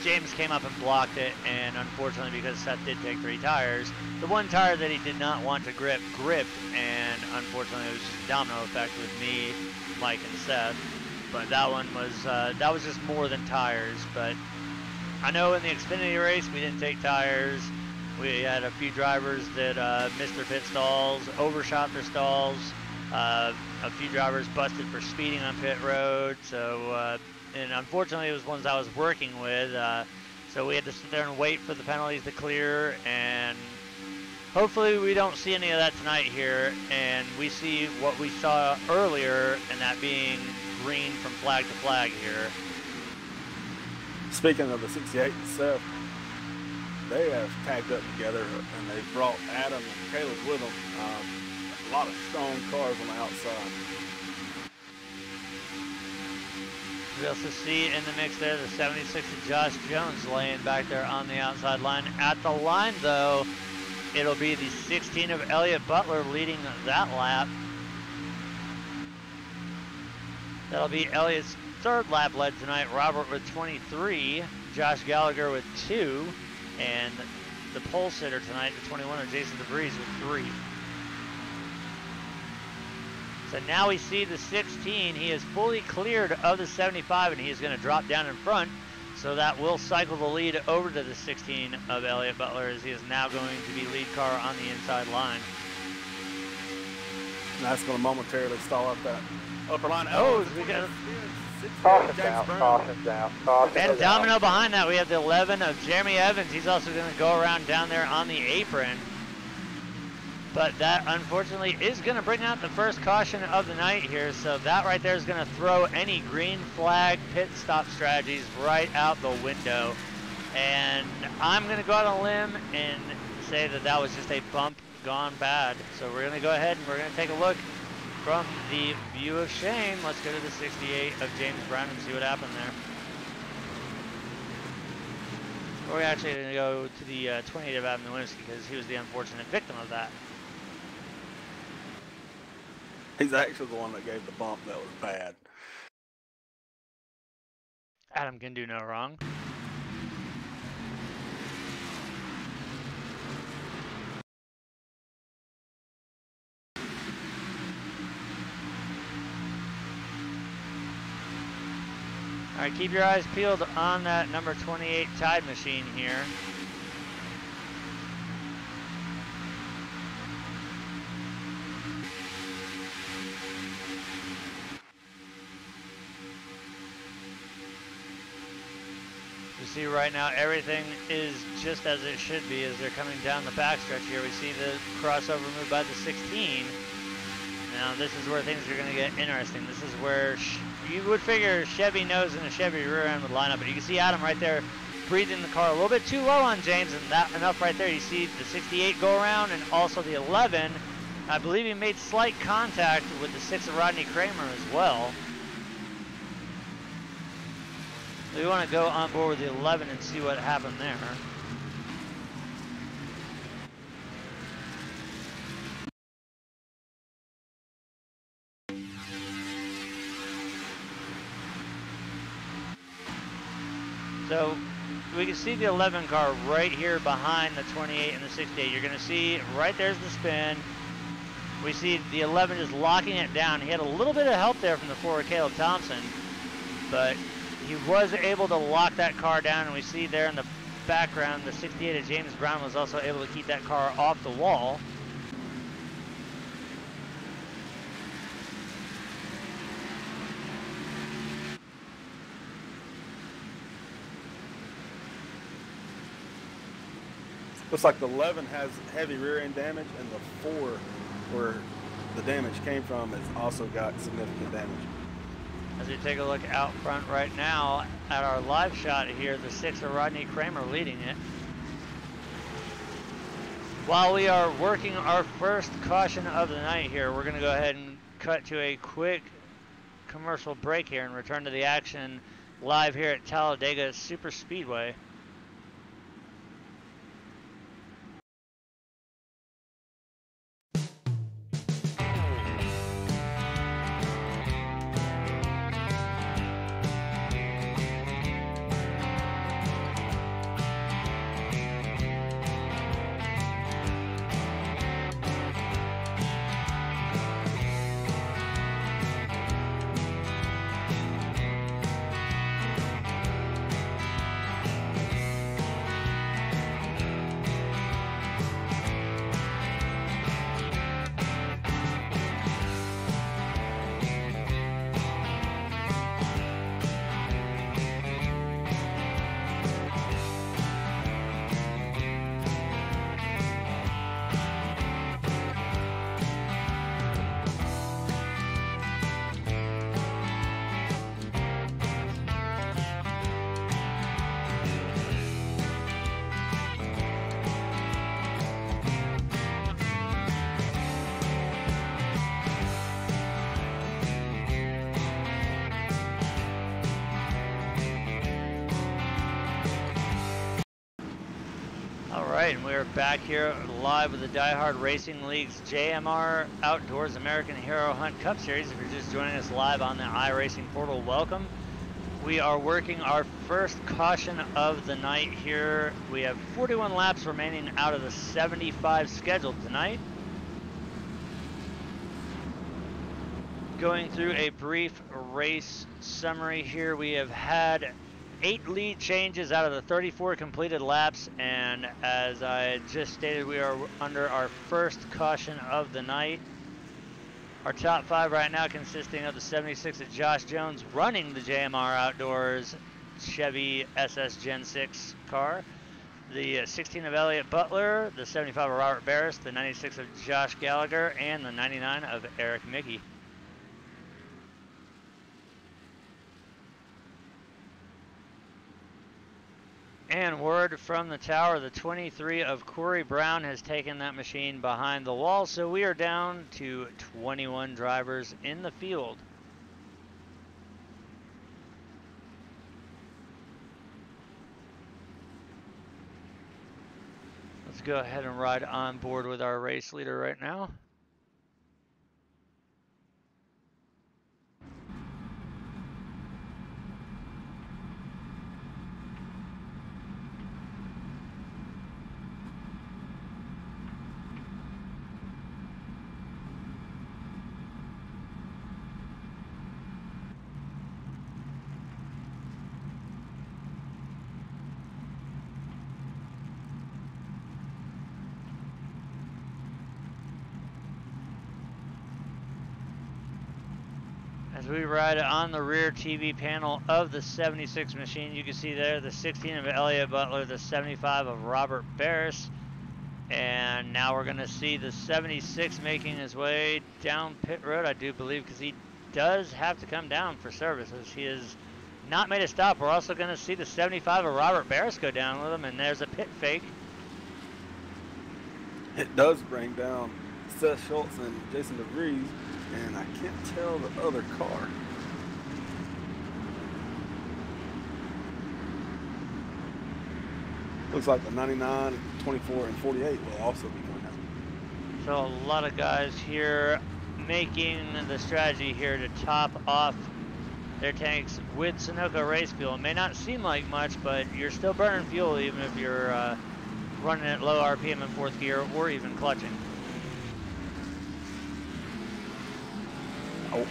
James came up and blocked it, and unfortunately, because Seth did take 3 tires, the one tire that he did not want to grip, gripped, and unfortunately it was just a domino effect with me, Mike, and Seth. But that one was just more than tires. But I know in the Xfinity race we didn't take tires. We had a few drivers that missed their pit stalls, overshot their stalls. A few drivers busted for speeding on pit road. So, and unfortunately it was ones I was working with. So we had to sit there and wait for the penalties to clear. And hopefully we don't see any of that tonight here. And we see what we saw earlier, and that being green from flag to flag here. Speaking of the 68 and Seth, they have tagged up together, and they brought Adam and Caleb with them. A lot of strong cars on the outside. We also see in the mix there the 76 of Josh Jones laying back there on the outside line. At the line, though, it'll be the 16 of Elliott Butler leading that lap. That'll be Elliott's 3rd lap led tonight. Robert with 23, Josh Gallagher with 2, and the pole sitter tonight, the 21 of Jason DeVries with 3. So now we see the 16. He is fully cleared of the 75, and he is going to drop down in front. So that will cycle the lead over to the 16 of Elliott Butler, as he is now going to be lead car on the inside line. And that's going to momentarily stall up that upper line. Oh, we got caution down, caution down, caution and down. domino behind that. We have the 11 of Jeremy Evans. He's also going to go around down there on the apron. But that, unfortunately, is going to bring out the first caution of the night here. So that right there is going to throw any green flag pit stop strategies right out the window. And I'm going to go out on a limb and say that that was just a bump gone bad. So we're going to go ahead and we're going to take a look from the view of shame. Let's go to the 68 of James Brown and see what happened there. We're actually going to go to the 28 of Adam Nowinski because he was the unfortunate victim of that. He's actually the one that gave the bump that was bad. Adam can do no wrong. All right, keep your eyes peeled on that number 28 Tide machine here. You see right now everything is just as it should be as they're coming down the backstretch here. We see the crossover move by the 16. Now this is where things are going to get interesting. This is where you would figure Chevy nose and a Chevy rear end would line up, but you can see Adam right there breathing the car a little bit too low on James, and that enough right there. You see the 68 go around and also the 11. I believe he made slight contact with the 6 of Rodney Kramer as well. We want to go on board with the 11 and see what happened there. So we can see the 11 car right here behind the 28 and the 68. You're going to see right there's the spin. We see the 11 just locking it down. He had a little bit of help there from the 4 of Caleb Thompson, but he was able to lock that car down, and we see there in the background the 68 of James Brown was also able to keep that car off the wall. Looks like the 11 has heavy rear end damage, and the 4, where the damage came from, has also got significant damage. As we take a look out front right now at our live shot here, the 6 of Rodney Kramer leading it. While we are working our first caution of the night here, we're going to go ahead and cut to a quick commercial break here and return to the action live here at Talladega Super Speedway. And we're back here live with the Diehard Racing League's JMR Outdoors American Hero Hunt Cup Series. If you're just joining us live on the iRacing portal, welcome. We are working our first caution of the night here. We have 41 laps remaining out of the 75 scheduled tonight. Going through a brief race summary here, we have had 8 lead changes out of the 34 completed laps, and as I just stated, we are under our first caution of the night. Our top 5 right now consisting of the 76 of Josh Jones running the JMR Outdoors Chevy SS Gen 6 car, the 16 of Elliott Butler, the 75 of Robert Barris, the 96 of Josh Gallagher, and the 99 of Eric Mickey. And word from the tower, the 23 of Corey Brown has taken that machine behind the wall, so we are down to 21 drivers in the field. Let's go ahead and ride on board with our race leader right now. As we ride on the rear TV panel of the 76 machine, you can see there the 16 of Elliott Butler, the 75 of Robert Barris, and now we're going to see the 76 making his way down pit road, I do believe, because he does have to come down for services. He has not made a stop. We're also going to see the 75 of Robert Barris go down with him, and there's a pit fake. It does bring down Seth Schultz and Jason DeVries, and I can't tell the other car. Looks like the 99, 24, and 48 will also be coming out. So a lot of guys here making the strategy here to top off their tanks with Sunoco race fuel. It may not seem like much, but you're still burning fuel even if you're running at low RPM in fourth gear or even clutching. Oh.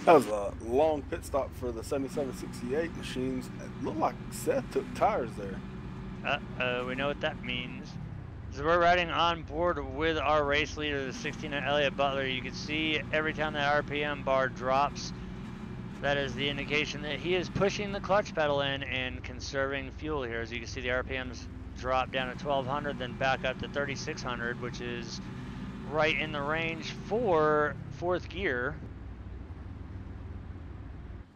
That was a long pit stop for the 7768 machines. It looked like Seth took tires there. We know what that means. So we're riding on board with our race leader, the 16 of Elliott Butler. You can see every time that RPM bar drops, that is the indication that he is pushing the clutch pedal in and conserving fuel here. As you can see, the RPMs drop down to 1200, then back up to 3600, which is right in the range for fourth gear.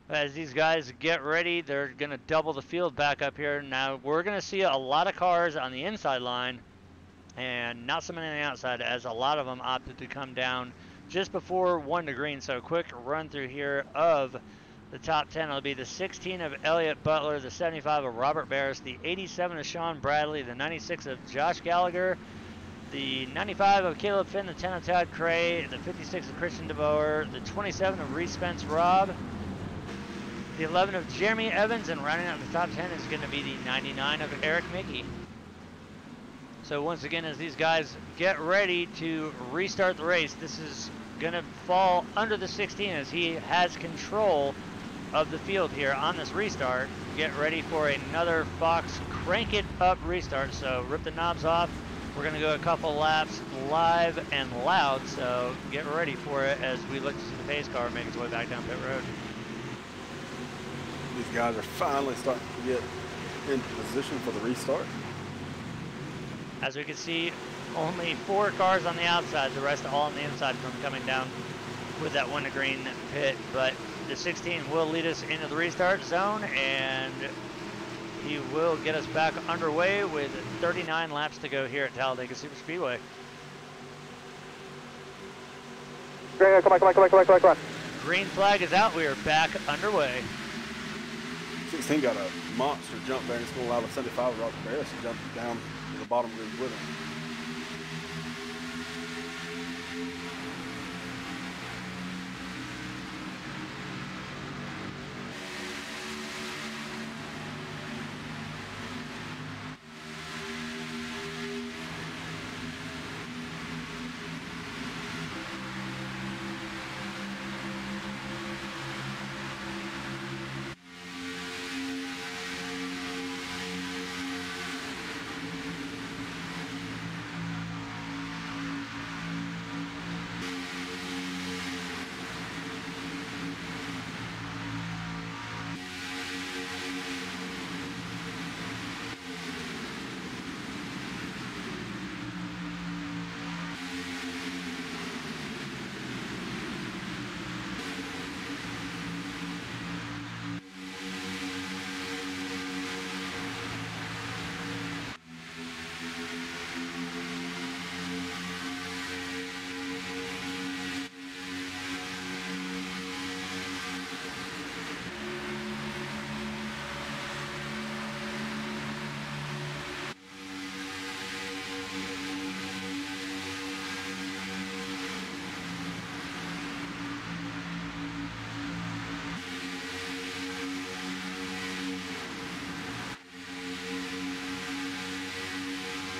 As these guys get ready, they're going to double the field back up here. Now we're going to see a lot of cars on the inside line and not so many on the outside, as a lot of them opted to come down just before 1 to green. So a quick run through here of the top 10. It'll be the 16 of Elliott Butler, the 75 of Robert Barris, the 87 of Sean Bradley, the 96 of Josh Gallagher, the 95 of Caleb Finn, the 10 of Todd Cray, the 56 of Christian DeBoer, the 27 of Reese Spence Robb, the 11 of Jeremy Evans, and rounding out the top 10 is going to be the 99 of Eric Mickey. So once again, as these guys get ready to restart the race, this is going to fall under the 16 as he has control of the field here on this restart. Get ready for another Fox crank it up restart. So rip the knobs off. We're going to go a couple laps live and loud, so get ready for it as we look to see the pace car make its way back down pit road. These guys are finally starting to get into position for the restart. As we can see, only 4 cars on the outside, the rest all on the inside from coming down with that 1 to green pit. But the 16 will lead us into the restart zone, and he will get us back underway with 39 laps to go here at Talladega Super Speedway. Come on. Green flag is out. We are back underway. 16 got a monster jump there, and it's going to allow the 75 Robert Barris to jump down to the bottom group with him.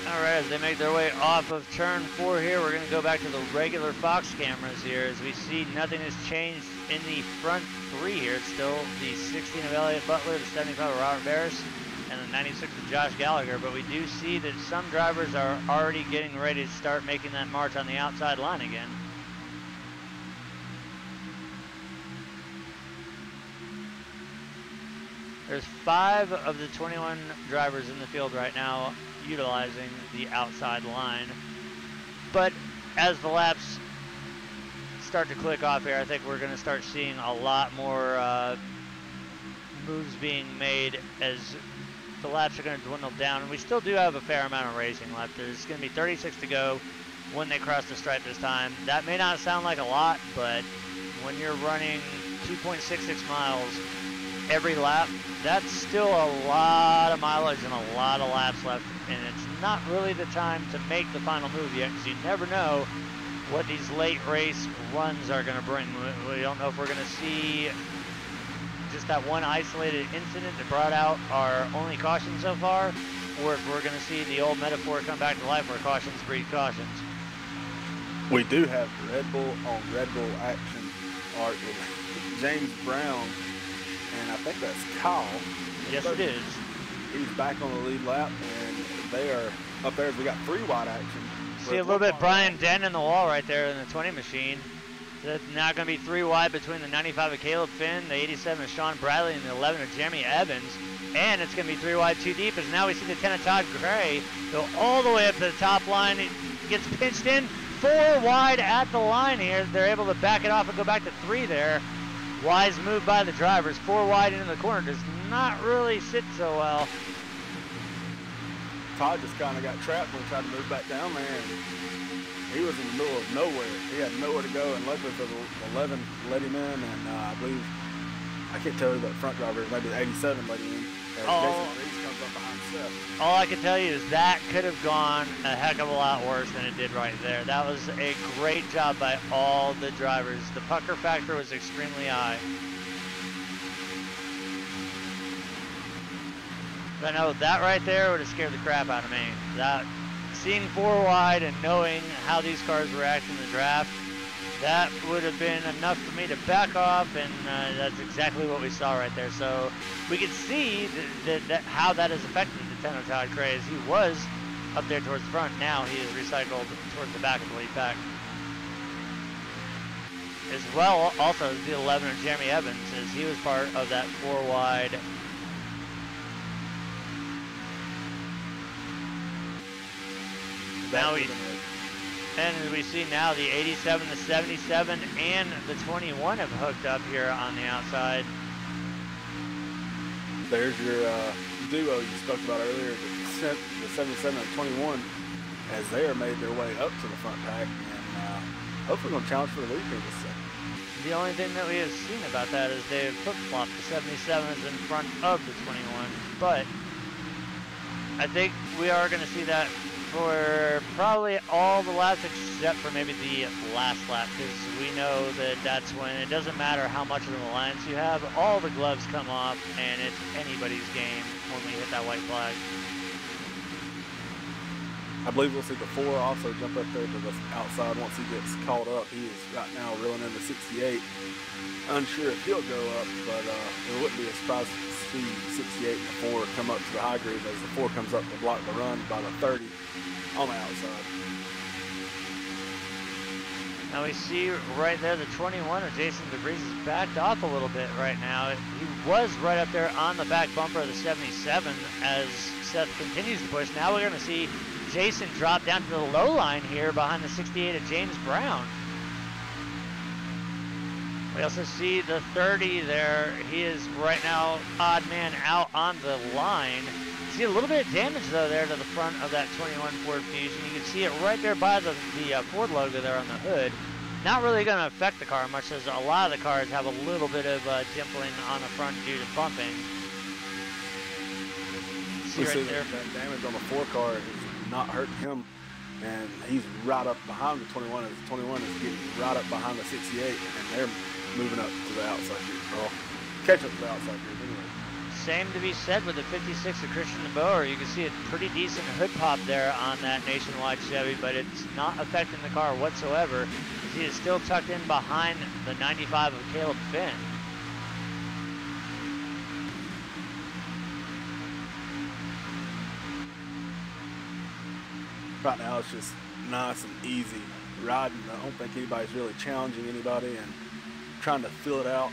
Alright, as they make their way off of turn 4 here, we're going to go back to the regular Fox cameras here. As we see, nothing has changed in the front 3 here. It's still the 16 of Elliott Butler, the 75 of Robert Barris, and the 96 of Josh Gallagher, but we do see that some drivers are already getting ready to start making that march on the outside line again. There's 5 of the 21 drivers in the field right now utilizing the outside line. But as the laps start to click off here, I think we're going to start seeing a lot more moves being made as the laps are going to dwindle down. And we still do have a fair amount of racing left. There's going to be 36 to go when they cross the stripe this time. That may not sound like a lot, but when you're running 2.66 miles every lap, that's still a lot of mileage and a lot of laps left, and it's not really the time to make the final move yet, because you never know what these late race runs are going to bring. We don't know if we're going to see just that one isolated incident that brought out our only caution so far, or if we're going to see the old metaphor come back to life where cautions breed cautions. We do have Red Bull on Red Bull action art with James Brown, and I think that's Kyle. Yes, it is. He's back on the lead lap, and they are up there. We got 3 wide action. See a little bit Brian Dent in the wall right there in the 20 machine. That's now going to be 3 wide between the 95 of Caleb Finn, the 87 of Sean Bradley, and the 11 of Jeremy Evans. And it's going to be 3 wide, 2 deep, as now we see the 10 of Todd Gray go all the way up to the top line. It gets pinched in, 4 wide at the line here. They're able to back it off and go back to 3 there. Wise move by the drivers. 4 wide into the corner does not really sit so well. Todd just kind of got trapped when he tried to move back down there, and he was in the middle of nowhere. He had nowhere to go, and luckily for the 11 let him in, and I believe, I can't tell you that front driver, maybe the 87 let him in. Jason Reese comes up behind Seth. All I can tell you is that could have gone a heck of a lot worse than it did right there. That was a great job by all the drivers. The pucker factor was extremely high. But no, that right there would have scared the crap out of me. That, seeing 4 wide and knowing how these cars react in the draft, that would have been enough for me to back off, and that's exactly what we saw right there. So we could see how that has affected the 10 of Todd Gray, as he was up there towards the front. Now he is recycled towards the back of the lead pack. As well, also the 11 of Jeremy Evans, as he was part of that 4 wide. Now and as we see now, the 87, the 77, and the 21 have hooked up here on the outside. There's your duo you spoke about earlier, the 77 and 21, as they are made their way up to the front pack, and hopefully going to challenge for the lead here this second. The only thing that we have seen about that is they've flip-flopped the 77s in front of the 21, but I think we are going to see that for probably all the laps except for maybe the last lap, because we know that that's when it doesn't matter how much of an alliance you have, all the gloves come off and it's anybody's game when we hit that white flag. I believe we'll see the 4 also jump up there to the outside once he gets caught up. He is right now reeling in the 68. Unsure if he'll go up, but it wouldn't be a surprise to see 68 and the 4 come up to the high groove as the 4 comes up to block the run by the 30 on the outside. Now we see right there the 21 of Jason DeVries is backed off a little bit right now. He was right up there on the back bumper of the 77 as Seth continues to push. Now we're going to see Jason drop down to the low line here behind the 68 of James Brown. We also see the 30 there. He is right now odd man out on the line. See a little bit of damage though there to the front of that 21 Ford Fusion. You can see it right there by the Ford logo there on the hood. Not really going to affect the car much, as a lot of the cars have a little bit of dimpling on the front due to bumping. See right there. That damage on the 4 car is not hurting him, and he's right up behind the 21. As the 21 is getting right up behind the 68, and they're moving up to the outside group. Well, catch up to the outside group anyway. Same to be said with the 56 of Christian DeBoer. You can see a pretty decent hood pop there on that Nationwide Chevy, but it's not affecting the car whatsoever, as he is still tucked in behind the 95 of Caleb Finn. Right now it's just nice and easy riding. I don't think anybody's really challenging anybody and trying to fill it out,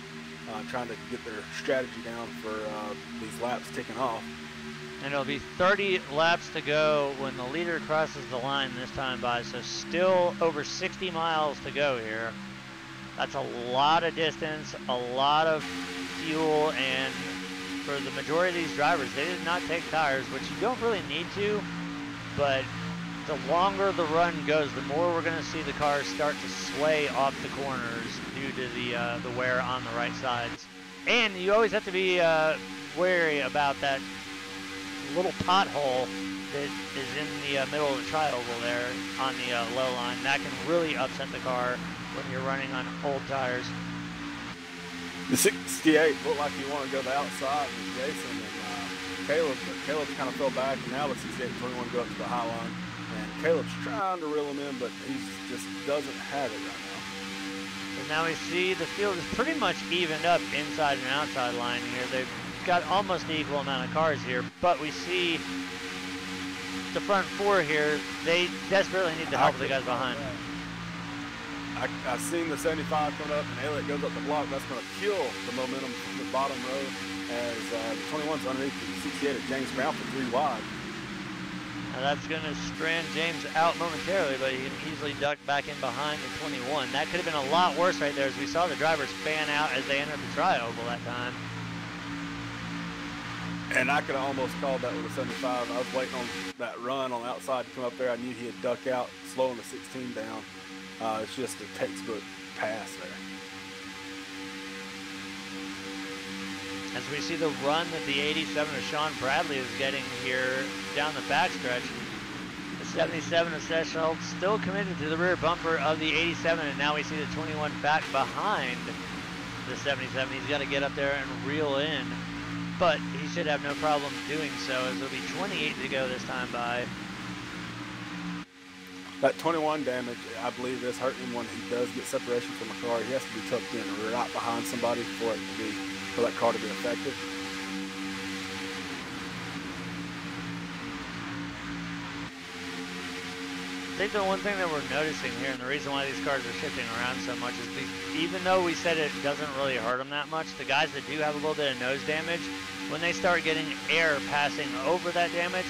trying to get their strategy down for these laps ticking off. And it'll be 30 laps to go when the leader crosses the line this time by, so still over 60 miles to go here. That's a lot of distance, a lot of fuel, and for the majority of these drivers, they did not take tires, which you don't really need to, but the longer the run goes, the more we're going to see the cars start to sway off the corners due to the wear on the right sides. And you always have to be wary about that little pothole that is in the middle of the tri-oval there on the low line. That can really upset the car when you're running on old tires. The 68 looked like you want to go the outside with Jason and Caleb, but Caleb kind of fell back, and now the 68 and 21 go up to the high line. And Caleb's trying to reel him in, but he just doesn't have it right now. And now we see the field is pretty much evened up inside and outside line here. They've got almost the equal amount of cars here, but we see the front four here, they desperately need the help of the guys behind. I've seen the 75 coming up, and Elliott goes up the block. That's going to kill the momentum from the bottom row as the 21's underneath the 68 at James Brown for 3 wide. Now that's going to strand James out momentarily, but he can easily duck back in behind the 21. That could have been a lot worse right there, as we saw the drivers fan out as they entered the tri-oval that time. And I could have almost called that with a 75. I was waiting on that run on the outside to come up there. I knew he'd duck out, slowing the 16 down. It's just a textbook pass there. As we see the run that the 87 of Sean Bradley is getting here down the backstretch. The 77 of Seth Schultz still committed to the rear bumper of the 87, and now we see the 21 back behind the 77. He's got to get up there and reel in, but he should have no problem doing so, as it'll be 28 to go this time by. That 21 damage, I believe, is hurting him when he does get separation from the car. He has to be tucked in right behind somebody for that car to be effective. I think the one thing that we're noticing here, and the reason why these cars are shifting around so much, is even though we said it doesn't really hurt them that much, the guys that do have a little bit of nose damage, when they start getting air passing over that damage,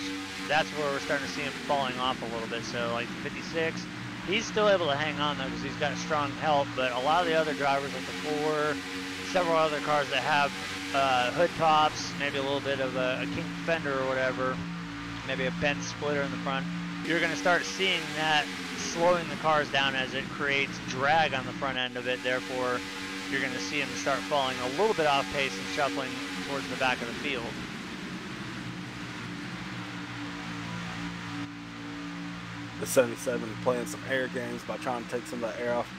that's where we're starting to see him falling off a little bit. So like the 56, he's still able to hang on though because he's got strong help, but a lot of the other drivers like the 4, several other cars that have hood pops, maybe a little bit of a kink fender or whatever, maybe a bent splitter in the front, you're going to start seeing that slowing the cars down as it creates drag on the front end of it. Therefore, you're going to see him start falling a little bit off pace and shuffling towards the back of the field. The 77 playing some air games by trying to take some of that air off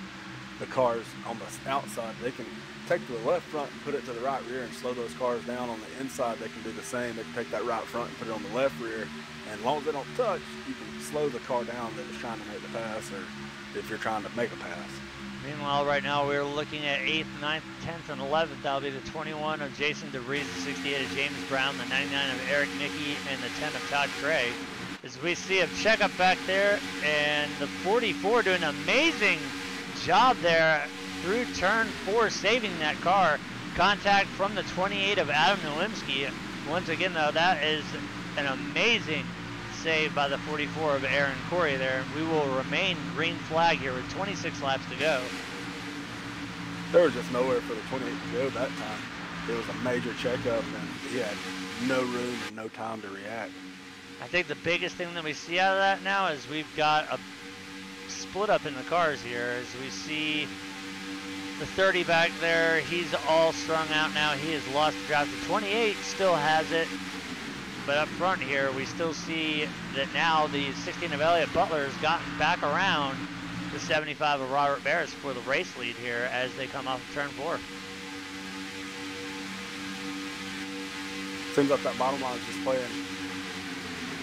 the cars on the outside. They can take the left front and put it to the right rear and slow those cars down. On the inside, they can do the same. They can take that right front and put it on the left rear. And as long as they don't touch, you can slow the car down that is trying to make the pass, or if you're trying to make a pass. Meanwhile, right now we're looking at 8th, 9th, 10th, and 11th. That'll be the 21 of Jason DeVries, the 68 of James Brown, the 99 of Eric Mickey, and the 10 of Todd Gray. As we see a checkup back there, and the 44 doing an amazing job there through turn 4, saving that car. Contact from the 28 of Adam Nowinski. Once again, though, that is an amazing save by the 44 of Aaron Corey there. We will remain green flag here with 26 laps to go. There was just nowhere for the 28 to go that time. It was a major checkup, and he had no room and no time to react. I think the biggest thing that we see out of that now is we've got a split up in the cars here, as we see the 30 back there. He's all strung out now. He has lost the draft. The 28 still has it, but up front here we still see that now the 16 of Elliott Butler has gotten back around the 75 of Robert Barris for the race lead here as they come off of turn 4. Seems like that bottom line is just playing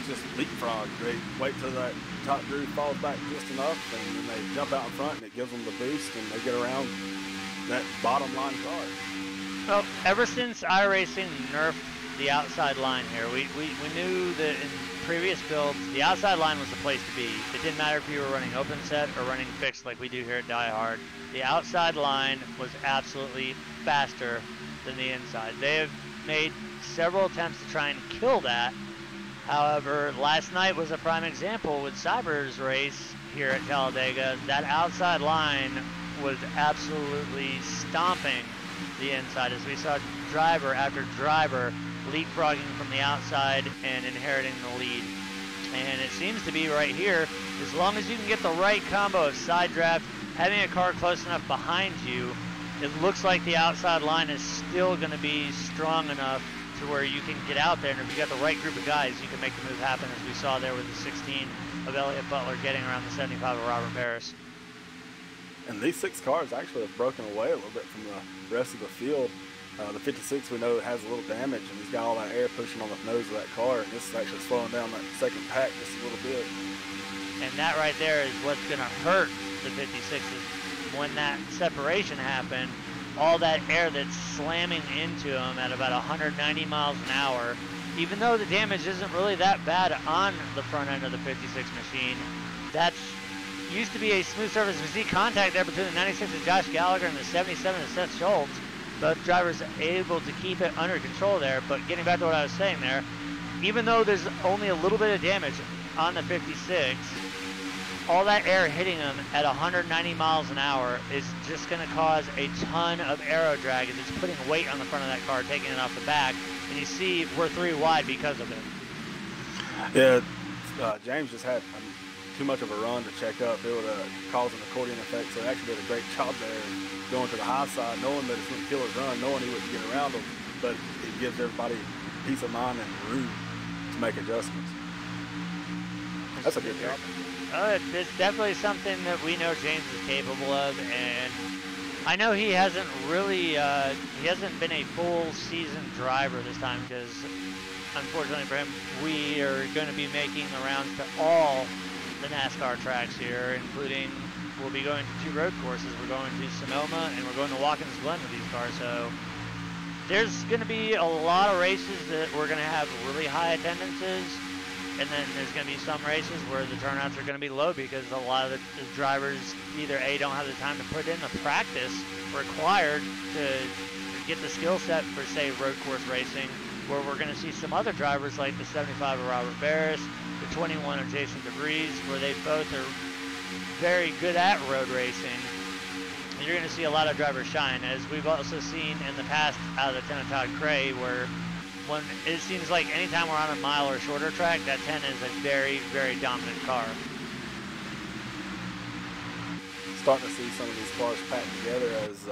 just leapfrog. They wait till that top groove falls back just enough, and then they jump out in front, and it gives them the boost, and they get around that bottom line car. Well, ever since iRacing nerfed the outside line here, we knew that in previous builds, the outside line was the place to be. It didn't matter if you were running open set or running fixed like we do here at Diehard. The outside line was absolutely faster than the inside. They have made several attempts to try and kill that. However, last night was a prime example with Cyber's race here at Talladega. That outside line was absolutely stomping the inside as we saw driver after driver leapfrogging from the outside and inheriting the lead. And it seems to be right here, as long as you can get the right combo of side draft, having a car close enough behind you, it looks like the outside line is still going to be strong enough to where you can get out there, and if you got the right group of guys, you can make the move happen, as we saw there with the 16 of Elliott Butler getting around the 75 of Robert Paris. And these 6 cars actually have broken away a little bit from the rest of the field. The 56 we know has a little damage, and he's got all that air pushing on the nose of that car, and this is actually slowing down that second pack just a little bit. And that right there is what's going to hurt the 56s. When that separation happened, all that air that's slamming into them at about 190 miles an hour, even though the damage isn't really that bad on the front end of the 56 machine, that's used to be a smooth surface. We see contact there between the 96 of Josh Gallagher and the 77 of Seth Schultz. Both drivers able to keep it under control there, but getting back to what I was saying there, even though there's only a little bit of damage on the 56, all that air hitting them at 190 miles an hour is just going to cause a ton of aero drag as it's putting weight on the front of that car, taking it off the back, and you see we're 3 wide because of it. Yeah, James just had too much of a run to check up. It would cause an accordion effect, so he actually did a great job there going to the high side, knowing that it's going to kill his run, knowing he wouldn't get around him, but it gives everybody peace of mind and room to make adjustments. That's a good job. It's definitely something that we know James is capable of, and I know he hasn't really, he hasn't been a full season driver this time because, unfortunately for him, we are going to be making the rounds to all the NASCAR tracks here, including, we'll be going to 2 road courses. We're going to Sonoma and we're going to Watkins Glen with these cars, so there's going to be a lot of races that we're going to have really high attendances. And then there's going to be some races where the turnouts are going to be low because a lot of the drivers either A, don't have the time to put in the practice required to get the skill set for, say, road course racing, where we're going to see some other drivers like the 75 of Robert Barris, the 21 of Jason DeVries, where they both are very good at road racing. And you're going to see a lot of drivers shine, as we've also seen in the past out of the 10 of Todd Cray, where when it seems like anytime we're on a mile or shorter track, that 10 is a very, very dominant car. Starting to see some of these cars packed together as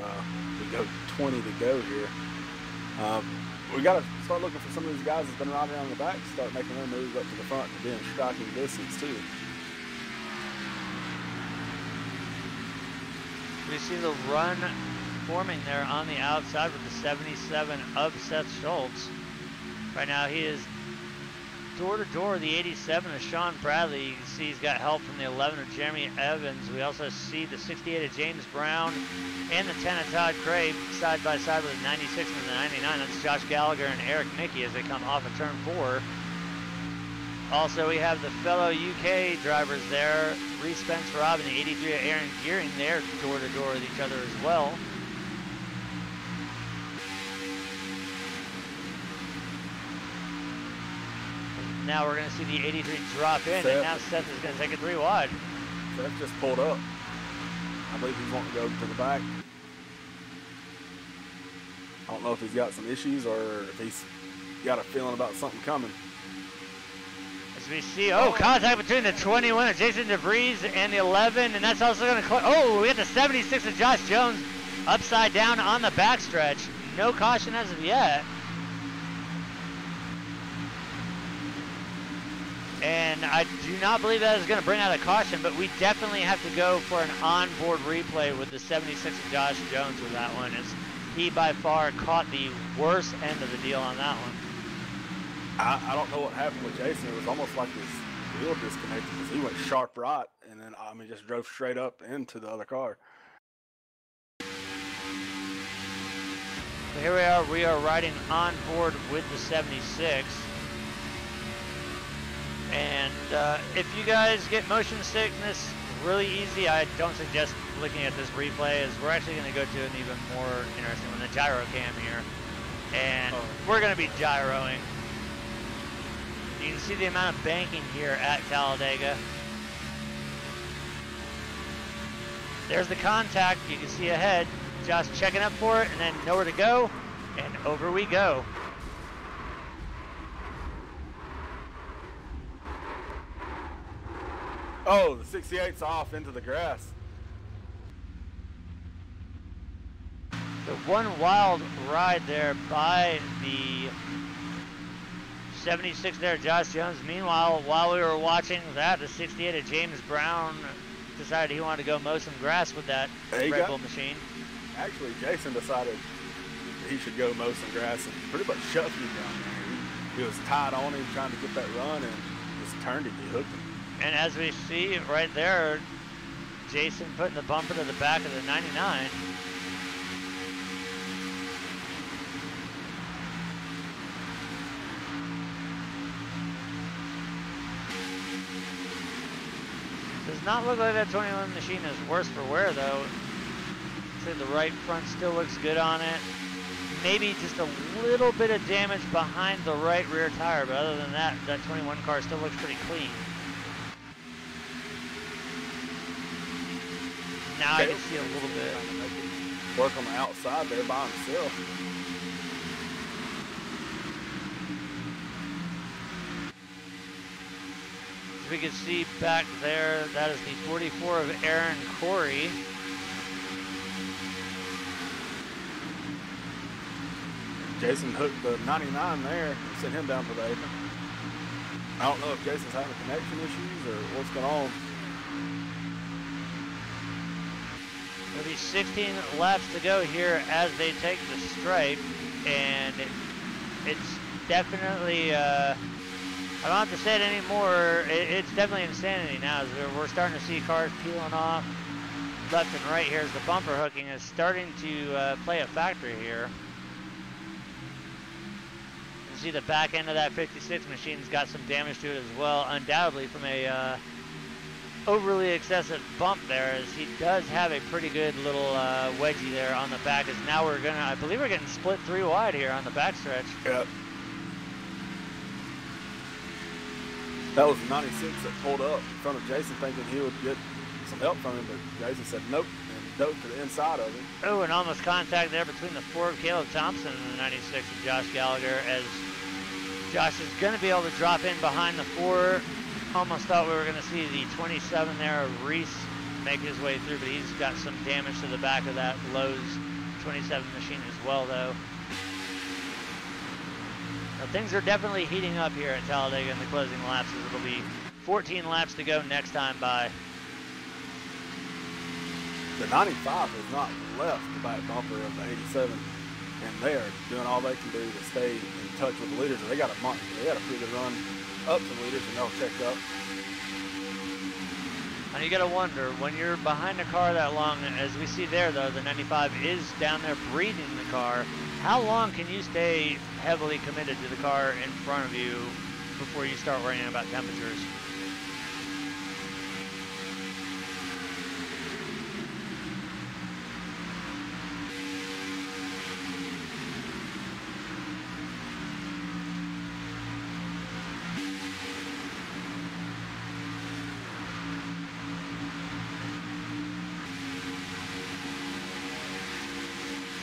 we go 20 to go here. We got to start looking for some of these guys that's been riding around the back to start making their moves up to the front and being striking distance too. We see the run forming there on the outside with the 77 of Seth Schultz. Right now he is door to door, the 87 of Sean Bradley. You can see he's got help from the 11 of Jeremy Evans. We also see the 68 of James Brown and the 10 of Todd Cray side by side with the 96 and the 99. That's Josh Gallagher and Eric Mickey as they come off of turn 4. Also, we have the fellow UK drivers there, Reese Spence Robb and the 83 of Aaron Gearing. They're door to door with each other as well. Now we're going to see the 83 drop in, and now Seth is going to take it 3 wide. Seth just pulled up. I believe he's wanting to go to the back. I don't know if he's got some issues or if he's got a feeling about something coming. As we see, contact between the 21 of Jason DeVries and the 11, and that's also going to, we got the 76 of Josh Jones upside down on the backstretch. No caution as of yet. And I do not believe that is going to bring out a caution, but we definitely have to go for an onboard replay with the 76 of Josh Jones with that one, as he by far caught the worst end of the deal on that one. I don't know what happened with Jason. It was almost like his wheel disconnected because he went sharp right and then, just drove straight up into the other car. So here we are riding on board with the 76. And if you guys get motion sickness really easy, I don't suggest looking at this replay, as we're actually going to go to an even more interesting one, the gyro cam here. And we're going to be gyroing. You can see the amount of banking here at Talladega. There's the contact you can see ahead. Josh checking up for it, and then nowhere to go, and over we go. Oh, the 68's off into the grass. The one wild ride there by the 76 there, Josh Jones. Meanwhile, while we were watching that, the 68 of James Brown decided he wanted to go mow some grass with that Red Bull machine. Actually, Jason decided he should go mow some grass and pretty much shoved him down there. He was tied on him trying to get that run and just turned him, he hooked him. And as we see right there, Jason putting the bumper to the back of the 99. Does not look like that 21 machine is worse for wear though. I'd say the right front still looks good on it. Maybe just a little bit of damage behind the right rear tire, but other than that, that 21 car still looks pretty clean. Now I can see a little bit. Work on the outside there by himself. As we can see back there, that is the 44 of Aaron Corey. Jason hooked the 99 there and sent him down to the apron. I don't know if Jason's having connection issues or what's going on. There'll be 16 laps to go here as they take the stripe, and it's definitely, I don't have to say it anymore, it's definitely insanity now as we're starting to see cars peeling off left and right here as the bumper hooking is starting to play a factor here. You see the back end of that 56 machine's got some damage to it as well, undoubtedly from a overly excessive bump there, as he does have a pretty good little wedgie there on the back. As now we're gonna, I believe we're getting split 3 wide here on the backstretch. Yep. That was the 96 that pulled up in front of Jason thinking he would get some help from him, but Jason said nope and dove to the inside of him. Oh, and almost contact there between the 4 of Caleb Thompson and the 96 of Josh Gallagher, as Josh is gonna be able to drop in behind the 4. Almost thought we were going to see the 27 there of Reese make his way through, but he's got some damage to the back of that Lowe's 27 machine as well, though. Now, things are definitely heating up here at Talladega in the closing laps, as it'll be 14 laps to go next time by. The 95 has not left the back bumper of the 87, and they are doing all they can do to stay in touch with the leaders. They got a pretty good run up to leaders, and they'll check up. And you gotta wonder, when you're behind a car that long, as we see there though, the 95 is down there breathing the car, how long can you stay heavily committed to the car in front of you before you start worrying about temperatures?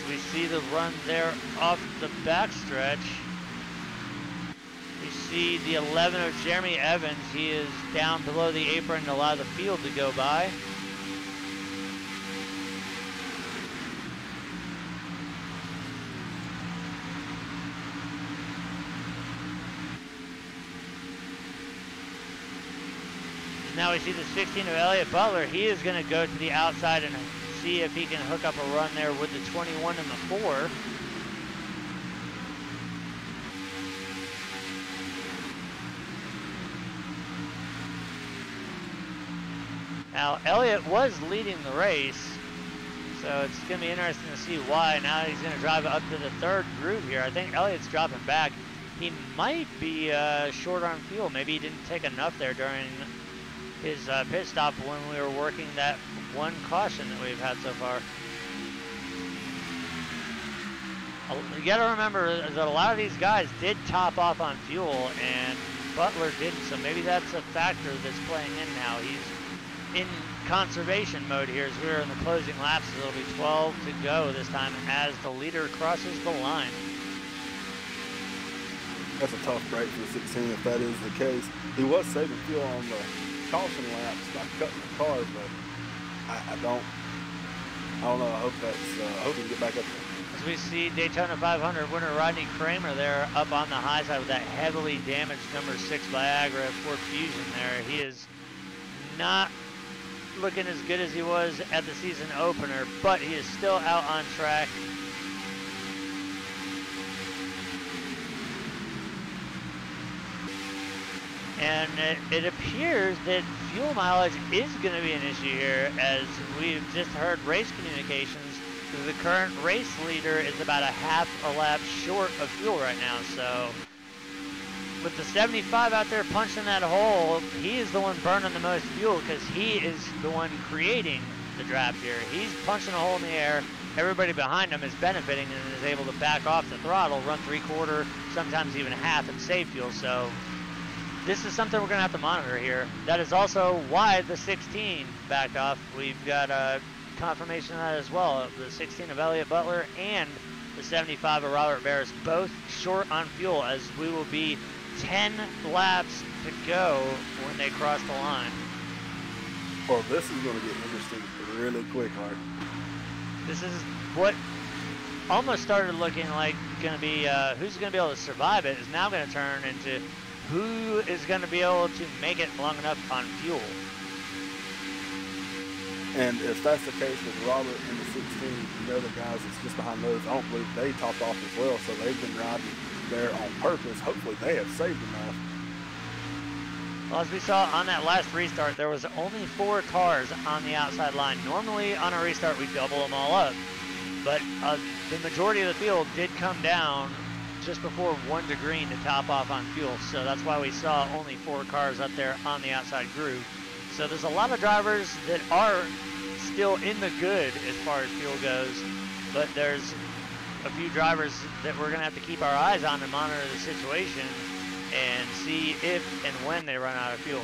We see the run there off the backstretch. We see the 11 of Jeremy Evans. He is down below the apron to allow the field to go by. Now we see the 16 of Elliott Butler. He is going to go to the outside and see if he can hook up a run there with the 21 and the 4. Now, Elliott was leading the race, so it's going to be interesting to see why. Now he's going to drive up to the 3rd group here. I think Elliott's dropping back. he might be short on fuel. Maybe he didn't take enough there during his pit stop when we were working that one caution that we've had so far. You got to remember that a lot of these guys did top off on fuel, and Butler didn't, so maybe that's a factor that's playing in now. He's in conservation mode here as we're in the closing laps. So it'll be 12 to go this time as the leader crosses the line. That's a tough break for the 16 if that is the case. He was saving fuel on the caution laps by cutting the car, but I don't know. I hope he can get back up there. As we see Daytona 500 winner Rodney Kramer there up on the high side with that heavily damaged number 6 Viagra Ford Fusion there. He is not looking as good as he was at the season opener, but he is still out on track. And it appears that fuel mileage is going to be an issue here, as we've just heard race communications. The current race leader is about a half a lap short of fuel right now, so with the 75 out there punching that hole, he is the one burning the most fuel because he is the one creating the draft here. He's punching a hole in the air. Everybody behind him is benefiting and is able to back off the throttle, run 3/4, sometimes even half, and save fuel. So this is something we're going to have to monitor here. That is also why the 16 backed off. We've got a confirmation of that as well. The 16 of Elliott Butler and the 75 of Robert Barris, both short on fuel, as we will be 10 laps to go when they cross the line. Well, this is going to get interesting really quick, Art. This is what almost started looking like going to be who's going to be able to survive it is now going to turn into who is going to be able to make it long enough on fuel. And if that's the case with Robert and the 16, the other guys that's just behind those, I don't believe they topped off as well, so they've been riding there on purpose. Hopefully they have saved enough. Well, as we saw on that last restart, there was only 4 cars on the outside line. Normally on a restart we double them all up, but the majority of the field did come down just before 1 to green to top off on fuel, so that's why we saw only 4 cars up there on the outside groove. So there's a lot of drivers that are still in the good as far as fuel goes, but there's a few drivers that we're going to have to keep our eyes on and monitor the situation and see if and when they run out of fuel.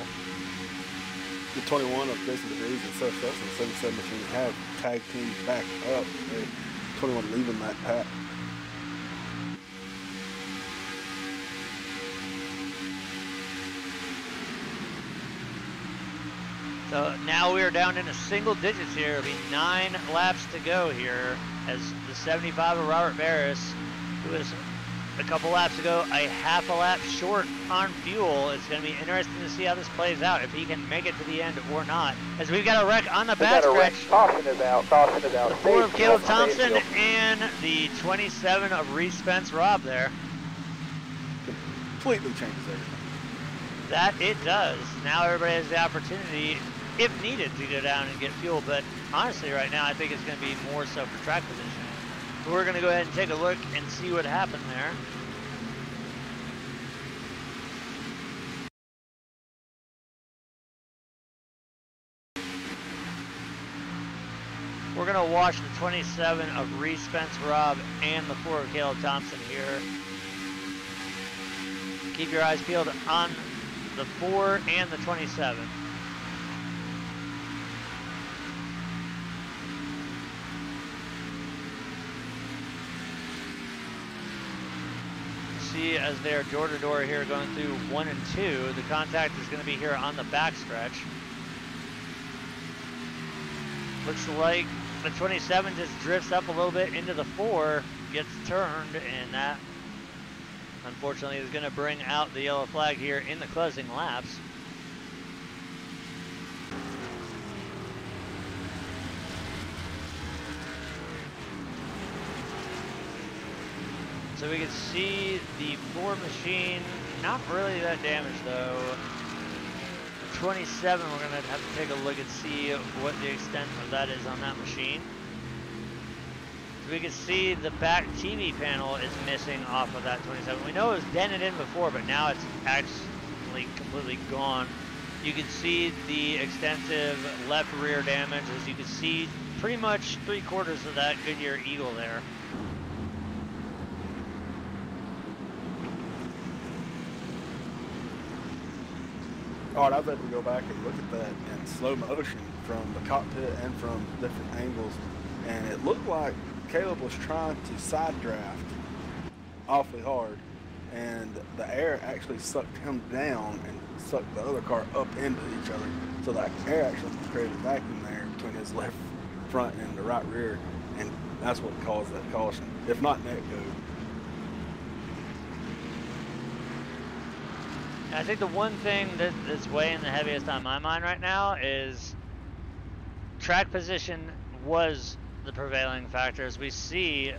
The 21 of Jason DeVries and Seth Stetson, 77 machine, have tag teams back up. 21 leaving that pack. So now we are down into single digits here. It'll be 9 laps to go here as the 75 of Robert Barris, who was a couple laps ago a half a lap short on fuel. It's going to be interesting to see how this plays out, if he can make it to the end or not. As we've got a wreck on the backstretch. Caution is out, caution is out. The 4 of Caleb Thompson and the 27 of Reese Spence Robb there. Completely changes everything. That it does. Now everybody has the opportunity, if needed, to go down and get fuel, but honestly right now I think it's going to be more so for track position. So we're going to go ahead and take a look and see what happened there. We're going to watch the 27 of Reese Spence Robb and the 4 of Caleb Thompson here. Keep your eyes peeled on the 4 and the 27. See, as they are door to door here going through 1 and 2, the contact is going to be here on the backstretch. Looks like the 27 just drifts up a little bit into the 4, gets turned, and that unfortunately is going to bring out the yellow flag here in the closing laps. So we can see the 4 machine, not really that damaged though. The 27, we're going to have to take a look and see what the extent of that is on that machine. we can see the back TV panel is missing off of that 27. We know it was dented in before, but now it's actually completely gone. You can see the extensive left rear damage, as you can see pretty much 3/4 of that Goodyear Eagle there. All right, I was able to go back and look at that in slow motion from the cockpit and from different angles, and it looked like Caleb was trying to side draft awfully hard, and the air actually sucked him down and sucked the other car up into each other. So that air actually created a vacuum there between his left front and the right rear, and that's what caused that caution, if not net code. I think the one thing that's weighing the heaviest on my mind right now is track position was the prevailing factor. As we see,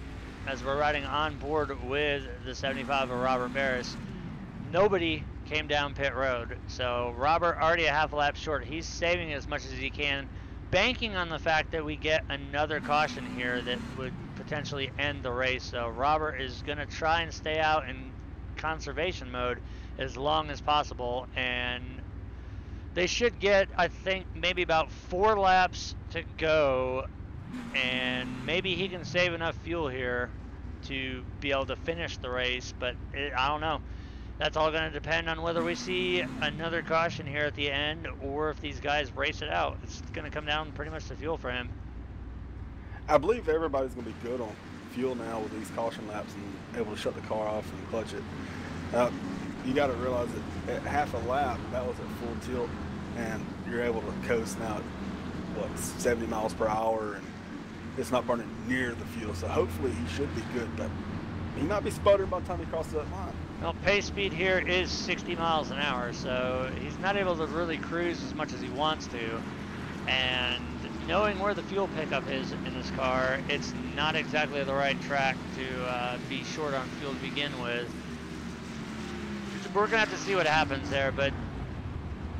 as we're riding on board with the 75 of Robert Barris, nobody came down pit road. So Robert already a half lap short. He's saving as much as he can, banking on the fact that we get another caution here that would potentially end the race. So Robert is going to try and stay out in conservation mode as long as possible, and they should get, I think, maybe about 4 laps to go, and maybe he can save enough fuel here to be able to finish the race, but I don't know. That's all going to depend on whether we see another caution here at the end or if these guys race it out. It's going to come down pretty much to fuel for him. I believe everybody's going to be good on fuel now with these caution laps and able to shut the car off and clutch it. You got to realize that at half a lap, that was at full tilt, and you're able to coast now at, what, 70 miles per hour, and it's not burning near the fuel. So hopefully he should be good, but he might be sputtering by the time he crosses that line. Well, pace speed here is 60 miles an hour, so he's not able to really cruise as much as he wants to. And knowing where the fuel pickup is in this car, it's not exactly the right track to be short on fuel to begin with. We're going to have to see what happens there, but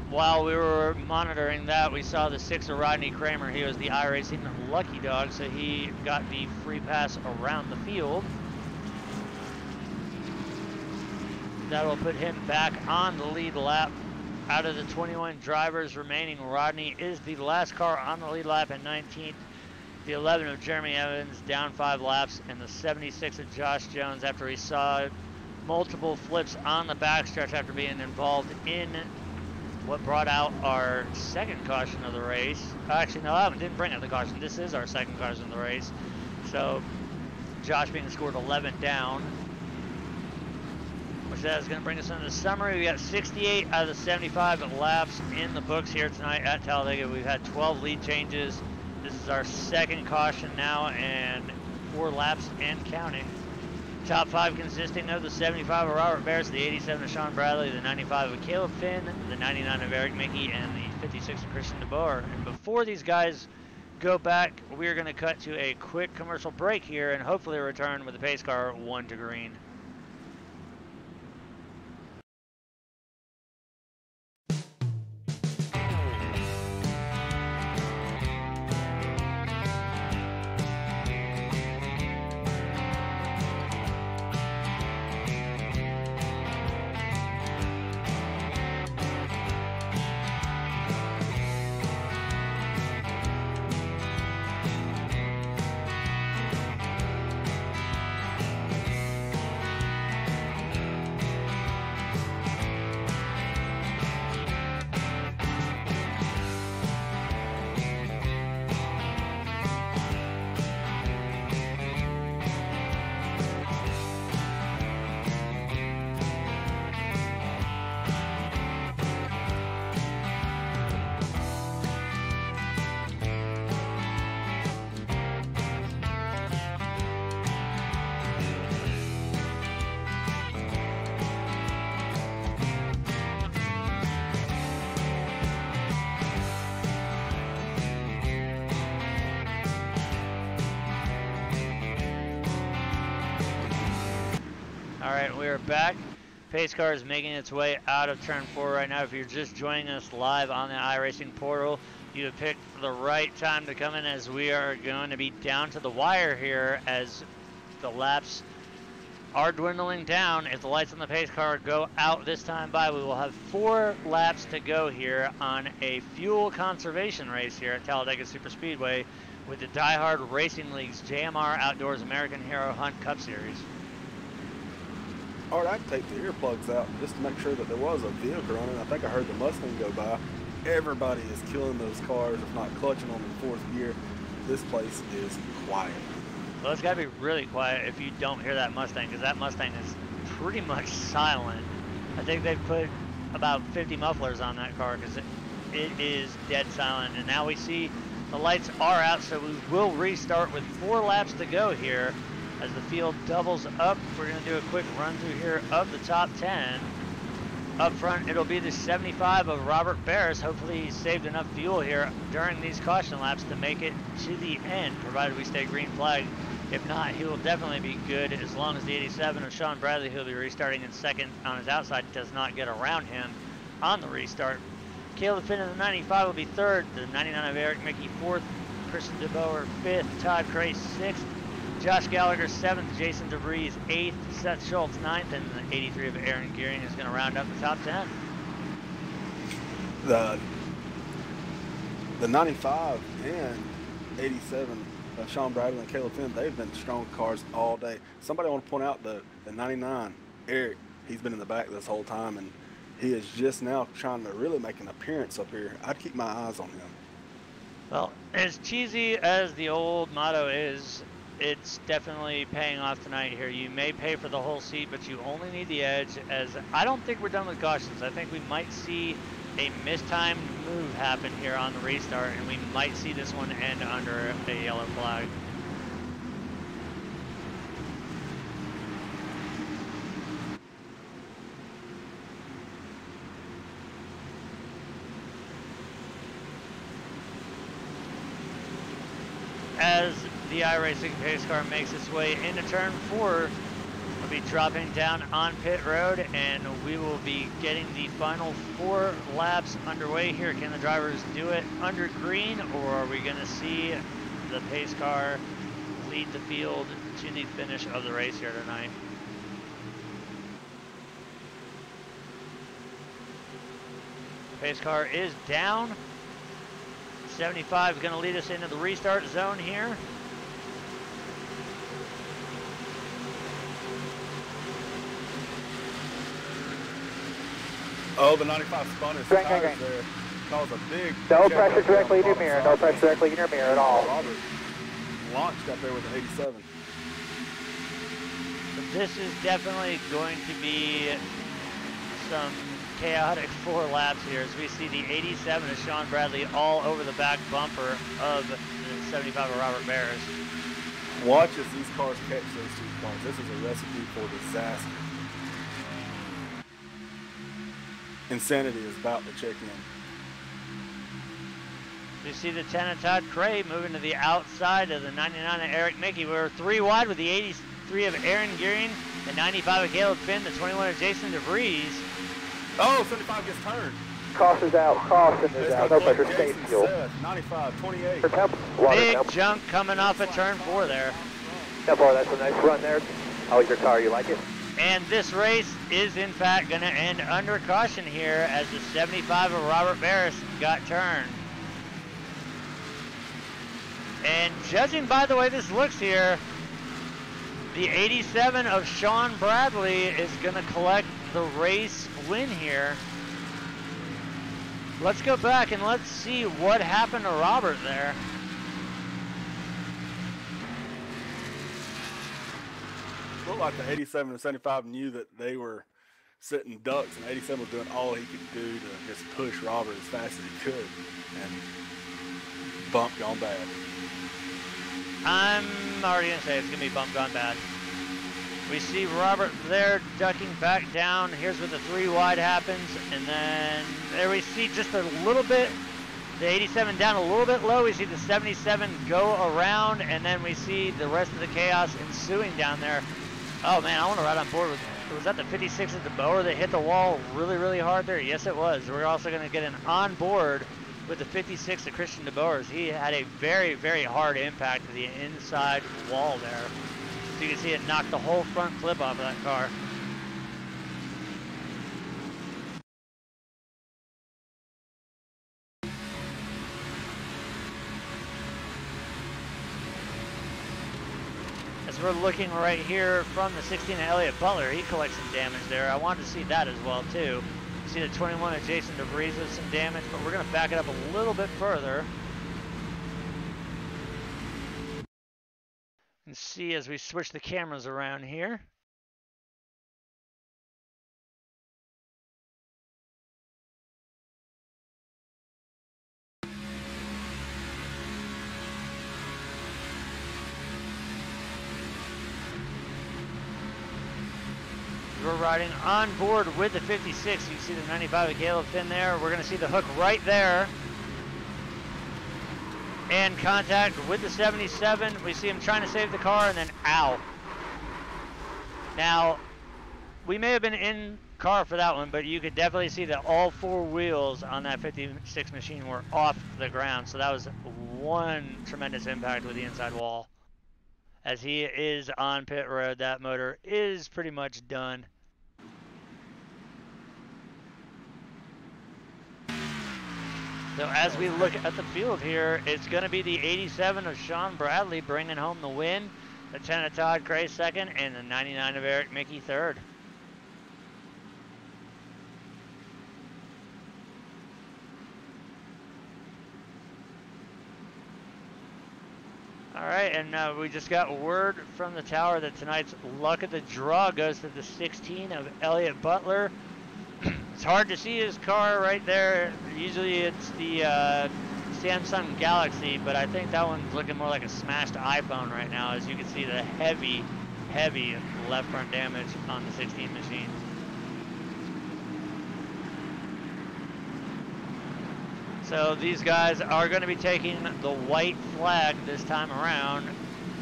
while we were monitoring that, we saw the 6 of Rodney Kramer. He was the iRacing lucky dog, so he got the free pass around the field. That will put him back on the lead lap. Out of the 21 drivers remaining, Rodney is the last car on the lead lap at 19th. The 11 of Jeremy Evans down 5 laps, and the 76 of Josh Jones after he saw multiple flips on the backstretch after being involved in what brought out our second caution of the race. Actually, no, I didn't bring out the caution. This is our second caution of the race. So Josh being scored 11 down, which that is going to bring us into the summary. We got 68 out of the 75 laps in the books here tonight at Talladega. We've had 12 lead changes. This is our second caution now, and 4 laps and counting. Top 5 consisting of the 75 of Robert Barris, the 87 of Sean Bradley, the 95 of Caleb Finn, the 99 of Eric Mickey, and the 56 of Christian DeBoer. And before these guys go back, we're going to cut to a quick commercial break here and hopefully return with the pace car 1 to green. Alright, we are back. Pace car is making its way out of turn 4 right now. If you're just joining us live on the iRacing portal, You have picked the right time to come in, as we are going to be down to the wire here as the laps are dwindling down. If the lights on the pace car go out this time by, we will have 4 laps to go here on a fuel conservation race here at Talladega Super Speedway with the Diehard Racing League's JMR Outdoors American Hero Hunt Cup Series. All right, I'd take the earplugs out just to make sure that there was a vehicle running. I think I heard the Mustang go by. Everybody is killing those cars, if not clutching them in 4th gear. This place is quiet. Well, it's got to be really quiet if you don't hear that Mustang, because that Mustang is pretty much silent. I think they've put about 50 mufflers on that car because it is dead silent. And now we see the lights are out, so we will restart with 4 laps to go here as the field doubles up. We're going to do a quick run through here of the top 10. Up front, it'll be the 75 of Robert Barris. Hopefully he saved enough fuel here during these caution laps to make it to the end, provided we stay green flag. If not, he will definitely be good as long as the 87 of Sean Bradley, who'll be restarting in 2nd on his outside, does not get around him on the restart. Caleb Finn in the 95 will be 3rd. The 99 of Eric Mickey 4th. Christian DeBoer 5th. Todd Cray 6th. Josh Gallagher 7th, Jason DeVries 8th, Seth Schultz 9th, and the 83 of Aaron Gearing is going to round up the top 10. The 95 and 87, Sean Bradley and Caleb Finn, they've been strong cars all day. Somebody want to point out the 99, Eric, he's been in the back this whole time, and he is just now trying to really make an appearance up here. I'd keep my eyes on him. Well, as cheesy as the old motto is, it's definitely paying off tonight here. You may pay for the whole seat, but you only need the edge, as I don't think we're done with cautions. I think we might see a mistimed move happen here on the restart, and we might see this one end under a yellow flag. As the iRacing pace car makes its way into turn 4, we'll be dropping down on pit road, and we will be getting the final 4 laps underway here. Can the drivers do it under green, or are we going to see the pace car lead the field to the finish of the race here tonight? Pace car is down. 75 is going to lead us into the restart zone here. Oh, the 95 spun his tires there. Caused a big... No pressure directly in your mirror. No pressure directly in your mirror at all. Robert launched up there with an 87. But this is definitely going to be some chaotic 4 laps here, as we see the 87 of Sean Bradley all over the back bumper of the 75 of Robert Barris. Watch as these cars catch those 2 cars. This is a recipe for disaster. Insanity is about to check in. You see the 10 of Todd Cray moving to the outside of the 99 of Eric Mickey. We're 3 wide with the 83 of Aaron Gearing, the 95 of Caleb Finn, the 21 of Jason DeVries. Oh, 75 gets turned. Caution's out. Caution is out. No pressure. Stay fuel. 95, 28. Big jump coming off of turn 4 there. That's a nice run there. How is your car? You like it? And this race is in fact going to end under caution here, as the 75 of Robert Barris got turned. And judging by the way this looks here, the 87 of Sean Bradley is going to collect the race win here. Let's go back and let's see what happened to Robert there. Looked like the 87 and 75 knew that they were sitting ducks, and 87 was doing all he could do to just push Robert as fast as he could, and bump gone bad. I'm already going to say it's going to be bump gone bad. We see Robert there ducking back down. Here's where the 3 wide happens, and then there we see just a little bit, the 87 down a little bit low. We see the 77 go around, and then we see the rest of the chaos ensuing down there. Oh man, I want to ride on board with, was that the 56 at the Bower that hit the wall really, really hard there? Yes, it was. We're also going to get an on board with the 56 of Christian DeBoers. He had a very, very hard impact to the inside wall there. So you can see it knocked the whole front clip off of that car. As we're looking right here from the 16 of Elliott Butler, he collects some damage there. I wanted to see that as well too. You see the 21 of Jason DeVries with some damage, but we're going to back it up a little bit further. And see as we switch the cameras around here. We're riding on board with the 56. You can see the 95 of Caleb Finn there. We're going to see the hook right there. And contact with the 77. We see him trying to save the car, and then ow. Now, we may have been in car for that one, but you could definitely see that all four wheels on that 56 machine were off the ground. So that was one tremendous impact with the inside wall. As he is on pit road, that motor is pretty much done. So as we look at the field here, it's going to be the 87 of Sean Bradley bringing home the win, the 10 of Todd Gray second, and the 99 of Eric Mickey third. All right, and we just got word from the tower that tonight's luck of the draw goes to the 16 of Elliott Butler. It's hard to see his car right there. Usually it's the Samsung Galaxy, but I think that one's looking more like a smashed iPhone right now, as you can see the heavy, heavy left front damage on the 16 machine. So these guys are going to be taking the white flag this time around.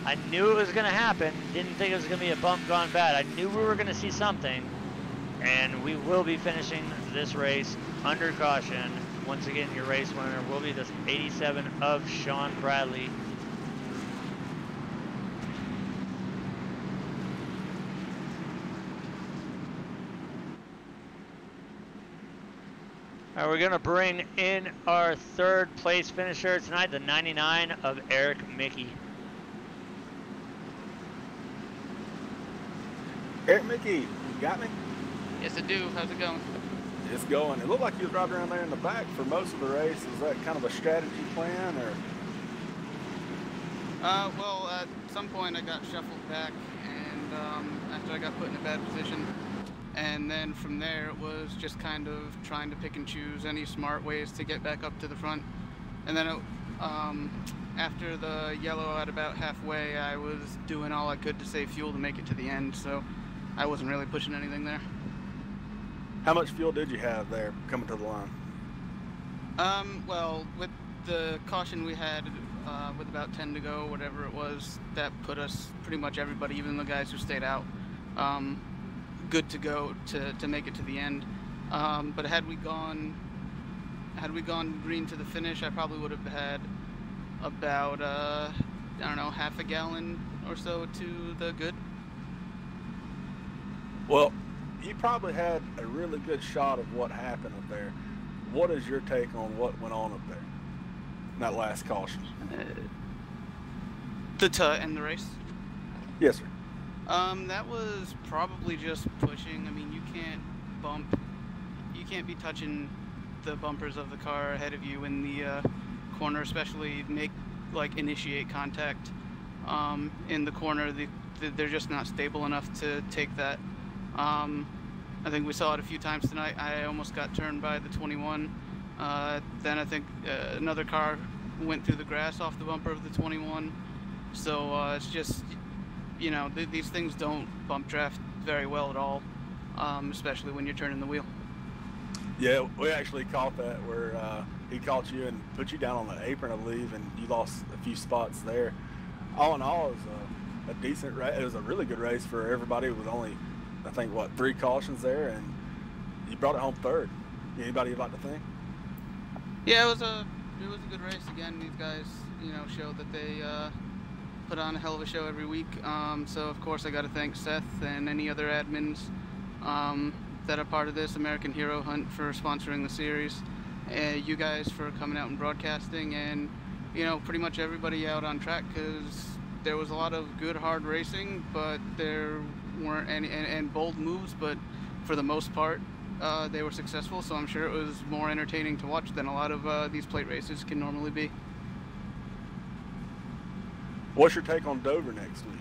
I knew it was going to happen. Didn't think it was going to be a bump gone bad. I knew we were going to see something. And we will be finishing this race under caution. Once again, your race winner will be the 87 of Sean Bradley. All right, we're going to bring in our third place finisher tonight, the 99 of Eric Mickey. Eric Mickey, you got me? Yes, I do. How's it going? It's going. It looked like you was driving around there in the back for most of the race. Is that kind of a strategy plan, or? Well, at some point I got shuffled back, and after I got put in a bad position, and then from there it was just kind of trying to pick and choose any smart ways to get back up to the front. And then after the yellow at about halfway, I was doing all I could to save fuel to make it to the end, so I wasn't really pushing anything there. How much fuel did you have there coming to the line? Well, with the caution we had, with about 10 to go, whatever it was, that put us, pretty much everybody, even the guys who stayed out, good to go to make it to the end. But had we gone green to the finish, I probably would have had about, I don't know, half a gallon or so to the good. Well, you probably had a really good shot of what happened up there. What is your take on what went on up there in that last caution? The end the race? Yes, sir. That was probably just pushing. I mean, you can't be touching the bumpers of the car ahead of you in the corner, especially initiate contact in the corner. They're just not stable enough to take that. I think we saw it a few times tonight. I almost got turned by the 21. Then I think another car went through the grass off the bumper of the 21. So it's just, you know, these things don't bump draft very well at all, especially when you're turning the wheel. Yeah, we actually caught that where he caught you and put you down on the apron, I believe, and you lost a few spots there. All in all, it was a decent race. It was a really good race for everybody. It was only, I think, what, 3 cautions there, and you brought it home third. Anybody you'd like to think? Yeah, it was a good race again. These guys, you know, showed that they put on a hell of a show every week. So of course I got to thank Seth and any other admins that are part of this American Hero Hunt for sponsoring the series. You guys for coming out and broadcasting, and you know, pretty much everybody out on track, because there was a lot of good hard racing, but there weren't any and bold moves, but for the most part they were successful, so I'm sure it was more entertaining to watch than a lot of these plate races can normally be. What's your take on Dover next week?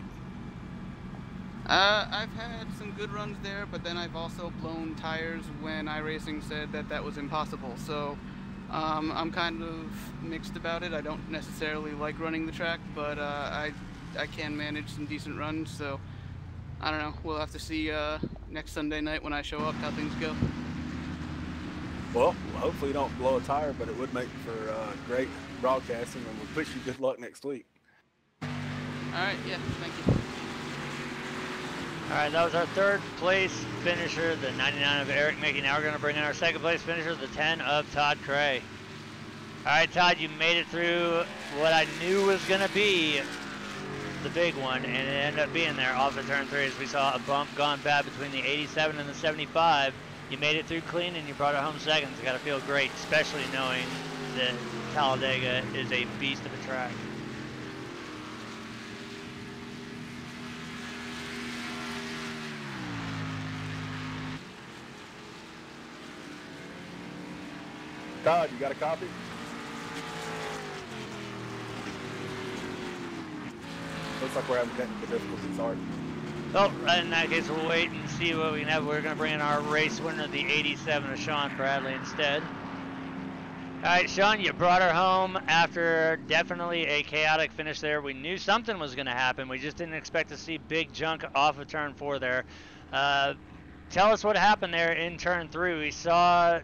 I've had some good runs there, but then I've also blown tires when iRacing said that that was impossible. So I'm kind of mixed about it. I don't necessarily like running the track, but I can manage some decent runs. So I don't know. We'll have to see next Sunday night when I show up how things go. Well, hopefully you don't blow a tire, but it would make for great broadcasting, and we'll wish you good luck next week. All right, yeah, thank you. All right, that was our third place finisher, the 99 of Eric Mickey. Now we're going to bring in our second place finisher, the 10 of Todd Cray. All right, Todd, you made it through what I knew was going to be the big one, and it ended up being there off of turn 3 as we saw a bump gone bad between the 87 and the 75. You made it through clean and you brought it home second. It's got to feel great, especially knowing that Talladega is a beast of a track. Todd, you got a copy? Looks like we're having technical difficulties, Art. Well, in that case, we'll wait and see what we can have. We're going to bring in our race winner, the 87 of Sean Bradley, instead. All right, Sean, you brought her home after definitely a chaotic finish there. We knew something was going to happen. We just didn't expect to see big junk off of turn 4 there. Tell us what happened there in turn 3. We saw,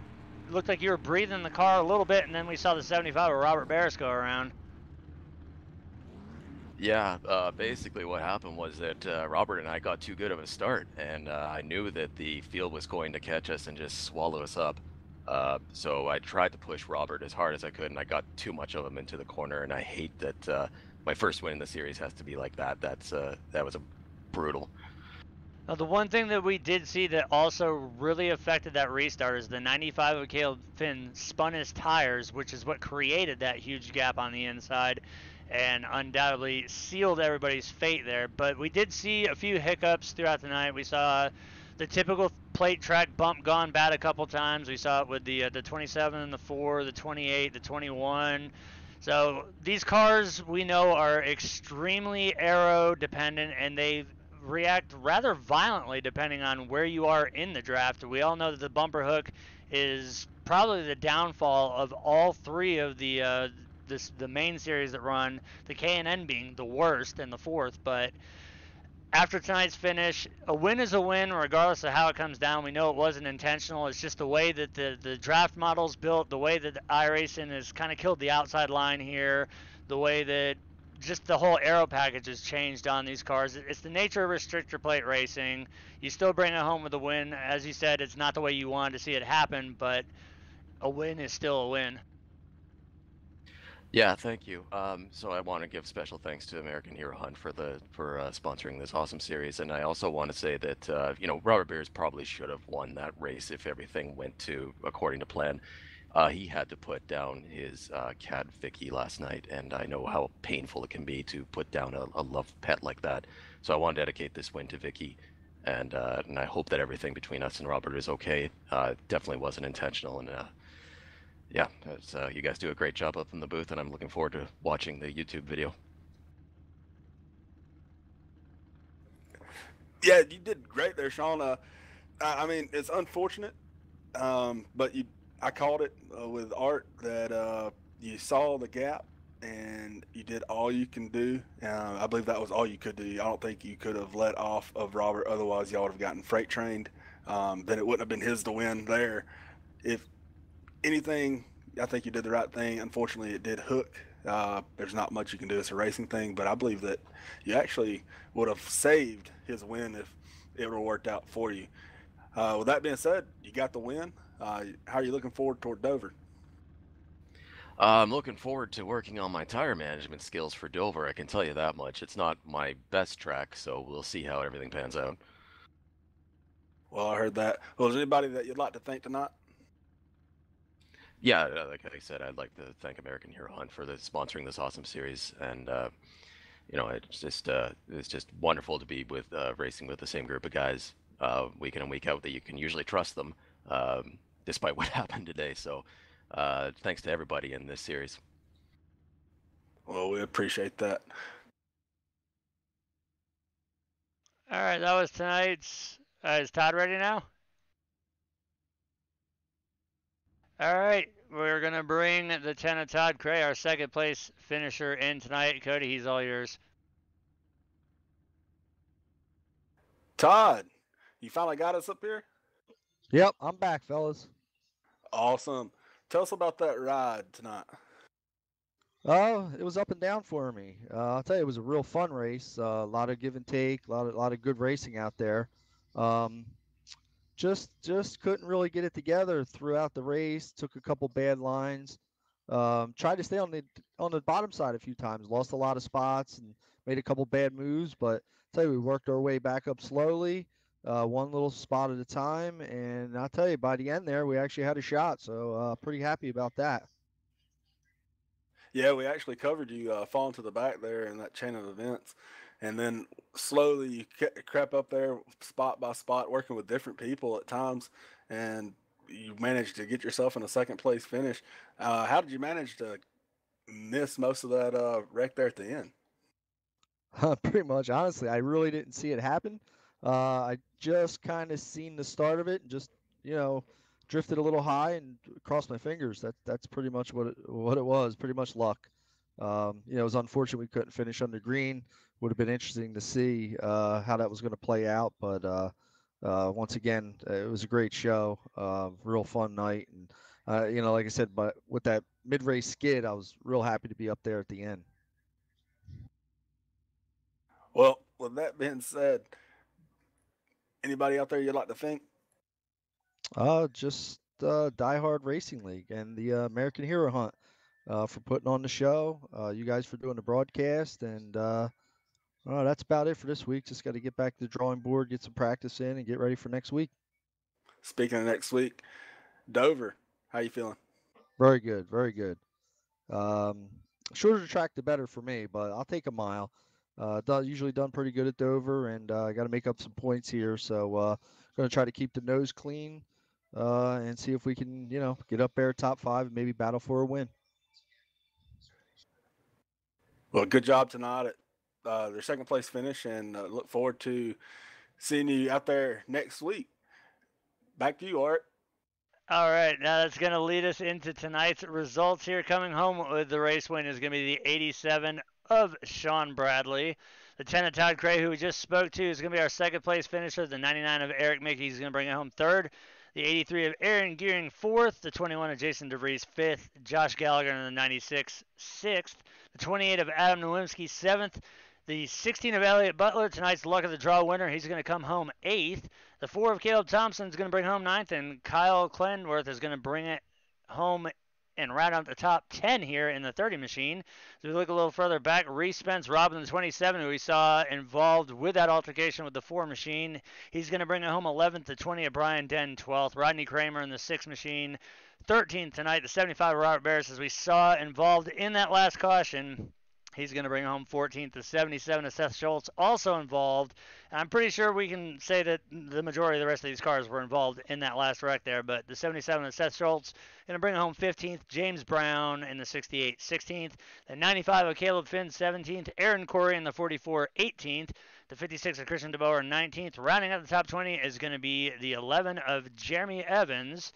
looked like you were breathing the car a little bit, and then we saw the 75 of Robert Barris go around. Yeah, basically what happened was that Robert and I got too good of a start, and I knew that the field was going to catch us and just swallow us up. So I tried to push Robert as hard as I could, and I got too much of him into the corner, and I hate that my first win in the series has to be like that. That was brutal. Now, the one thing that we did see that also really affected that restart is the 95 of Caleb Finn spun his tires, which is what created that huge gap on the inside and undoubtedly sealed everybody's fate there. But we did see a few hiccups throughout the night. We saw the typical plate track bump gone bad a couple times. We saw it with the 27 and the 4, the 28, the 21. So these cars we know are extremely aero dependent, and they react rather violently depending on where you are in the draft. We all know that the bumper hook is probably the downfall of all three of the main series that run, the K&N being the worst and the fourth. But after tonight's finish, a win is a win regardless of how it comes down. We know it wasn't intentional. It's just the way that the draft model's built, the way that iRacing has kind of killed the outside line here, the way that just the whole aero package has changed on these cars. It's the nature of restrictor plate racing. You still bring it home with a win. As you said, it's not the way you wanted to see it happen, but a win is still a win. Yeah, thank you. So I want to give special thanks to American Hero Hunt for sponsoring this awesome series, and I also want to say that Robert Beers probably should have won that race if everything went according to plan. He had to put down his cat Vicky last night, and I know how painful it can be to put down a loved pet like that. So I want to dedicate this win to Vicky, and I hope that everything between us and Robert is okay. Definitely wasn't intentional, and yeah, you guys do a great job up in the booth, and I'm looking forward to watching the YouTube video. Yeah, you did great there, Sean. I mean, it's unfortunate, but I called it with Art that you saw the gap and you did all you can do. I believe that was all you could do. I don't think you could have let off of Robert, otherwise y'all would have gotten freight trained. Then it wouldn't have been his to win there. If anything, I think you did the right thing. Unfortunately, it did hook. There's not much you can do. It's a racing thing, but I believe that you actually would have saved his win if it would have worked out for you. With that being said, you got the win. How are you looking forward toward Dover? I'm looking forward to working on my tire management skills for Dover. I can tell you that much. It's not my best track, so we'll see how everything pans out. Well, I heard that. Well, is there anybody that you'd like to thank tonight? Yeah, like I said, I'd like to thank American Hero Hunt for sponsoring this awesome series, and it's just wonderful to be with racing with the same group of guys week in and week out that you can usually trust them, despite what happened today. So, thanks to everybody in this series. Well, we appreciate that. All right, that was tonight's. Is Todd ready now? All right, we're gonna bring the 10 of Todd Cray, our second place finisher, in tonight. Cody, he's all yours. Todd, you finally got us up here? Yep, I'm back, fellas. Awesome. Tell us about that ride tonight. Oh, it was up and down for me. I'll tell you, it was a real fun race. A lot of give and take, a lot of good racing out there. Just couldn't really get it together throughout the race. Took a couple bad lines. Tried to stay on the bottom side a few times. Lost a lot of spots and made a couple bad moves. But I'll tell you, we worked our way back up slowly, one little spot at a time. And I'll tell you, by the end there, we actually had a shot. So pretty happy about that. Yeah, we actually covered you falling to the back there in that chain of events. And then slowly you crept up there spot by spot, working with different people at times. And you managed to get yourself in a second place finish. How did you manage to miss most of that wreck there at the end? Pretty much, honestly, I really didn't see it happen. I just kind of seen the start of it and just, drifted a little high and crossed my fingers. That's pretty much what it was. Pretty much luck. It was unfortunate we couldn't finish under green. Would have been interesting to see how that was going to play out. But once again, it was a great show. Real fun night. And, like I said, but with that mid-race skid, I was real happy to be up there at the end. Well, with that being said, anybody out there you'd like to thank? Just Diehard Racing League and the American Hero Hunt for putting on the show. You guys for doing the broadcast, and that's about it for this week. Just got to get back to the drawing board, get some practice in, and get ready for next week. Speaking of next week, Dover, how you feeling? Very good, very good. Shorter track the better for me, but I'll take a mile. Usually done pretty good at Dover, and I got to make up some points here. So going to try to keep the nose clean and see if we can, get up there top 5 and maybe battle for a win. Well, good job tonight at their second place finish, and look forward to seeing you out there next week. Back to you, Art. All right, now that's going to lead us into tonight's results here. Coming home with the race win is going to be the 87 of Sean Bradley. The 10 of Todd Cray, who we just spoke to, is going to be our second place finisher. The 99 of Eric Mickey is going to bring it home third. The 83 of Aaron Gearing fourth. The 21 of Jason DeVries fifth. Josh Gallagher in the 96 sixth. The 28 of Adam Nowinski seventh. The 16 of Elliott Butler, tonight's luck of the draw winner, he's going to come home 8th. The 4 of Caleb Thompson is going to bring home 9th, and Kyle Clenworth is going to bring it home and round out the top 10 here in the 30 machine. So we look a little further back, Reese Spence Robin, the 27, who we saw involved with that altercation with the 4 machine. He's going to bring it home 11th. The 20 of Brian Den 12th. Rodney Kramer in the 6 machine 13th tonight. The 75 of Robert Barris, as we saw involved in that last caution. He's going to bring home 14th. The 77 of Seth Schultz also involved. And I'm pretty sure we can say that the majority of the rest of these cars were involved in that last wreck there. But the 77 of Seth Schultz going to bring home 15th. James Brown in the 68 16th. The 95 of Caleb Finn 17th. Aaron Corey in the 44 18th. The 56 of Christian DeBoer 19th. Rounding out the top 20 is going to be the 11 of Jeremy Evans.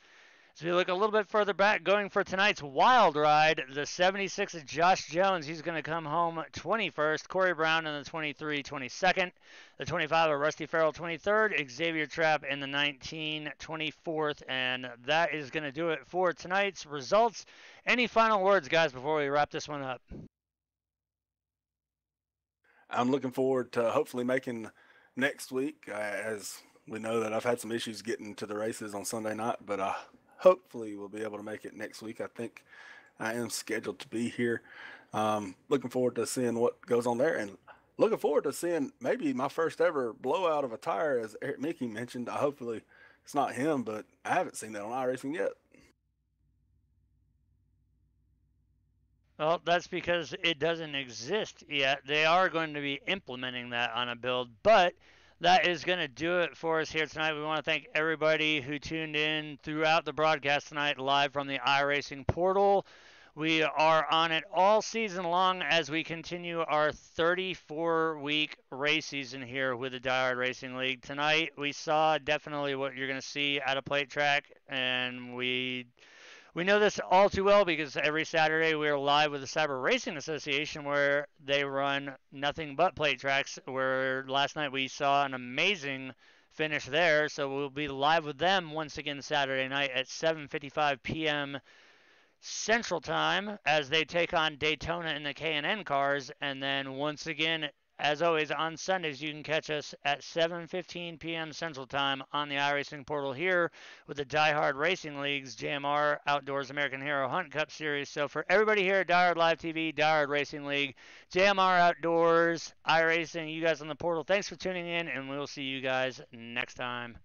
So we look a little bit further back, going for tonight's wild ride, the 76 of Josh Jones. He's going to come home 21st. Corey Brown in the 23 22nd. The 25 of Rusty Farrell 23rd. Xavier Trapp in the 19 24th. And that is going to do it for tonight's results. Any final words, guys, before we wrap this one up? I'm looking forward to hopefully making next week, as we know that I've had some issues getting to the races on Sunday night, but hopefully we'll be able to make it next week. I think I am scheduled to be here. Looking forward to seeing what goes on there, and looking forward to seeing maybe my first ever blowout of a tire, as Eric Mickey mentioned. Hopefully it's not him, but I haven't seen that on iRacing yet. Well, that's because it doesn't exist yet. They are going to be implementing that on a build, but that is going to do it for us here tonight. We want to thank everybody who tuned in throughout the broadcast tonight live from the iRacing portal. We are on it all season long as we continue our 34-week race season here with the Diehard Racing League. Tonight, we saw definitely what you're going to see at a plate track, and we know this all too well because every Saturday we are live with the Cyber Racing Association where they run nothing but plate tracks, where last night we saw an amazing finish there. So we'll be live with them once again Saturday night at 7:55 p.m. Central Time as they take on Daytona in the K&N cars. And then once again, as always, on Sundays, you can catch us at 7:15 p.m. Central Time on the iRacing portal here with the Diehard Racing League's JMR Outdoors American Hero Hunt Cup Series. So for everybody here at Diehard Live TV, Diehard Racing League, JMR Outdoors, iRacing, you guys on the portal, thanks for tuning in, and we'll see you guys next time.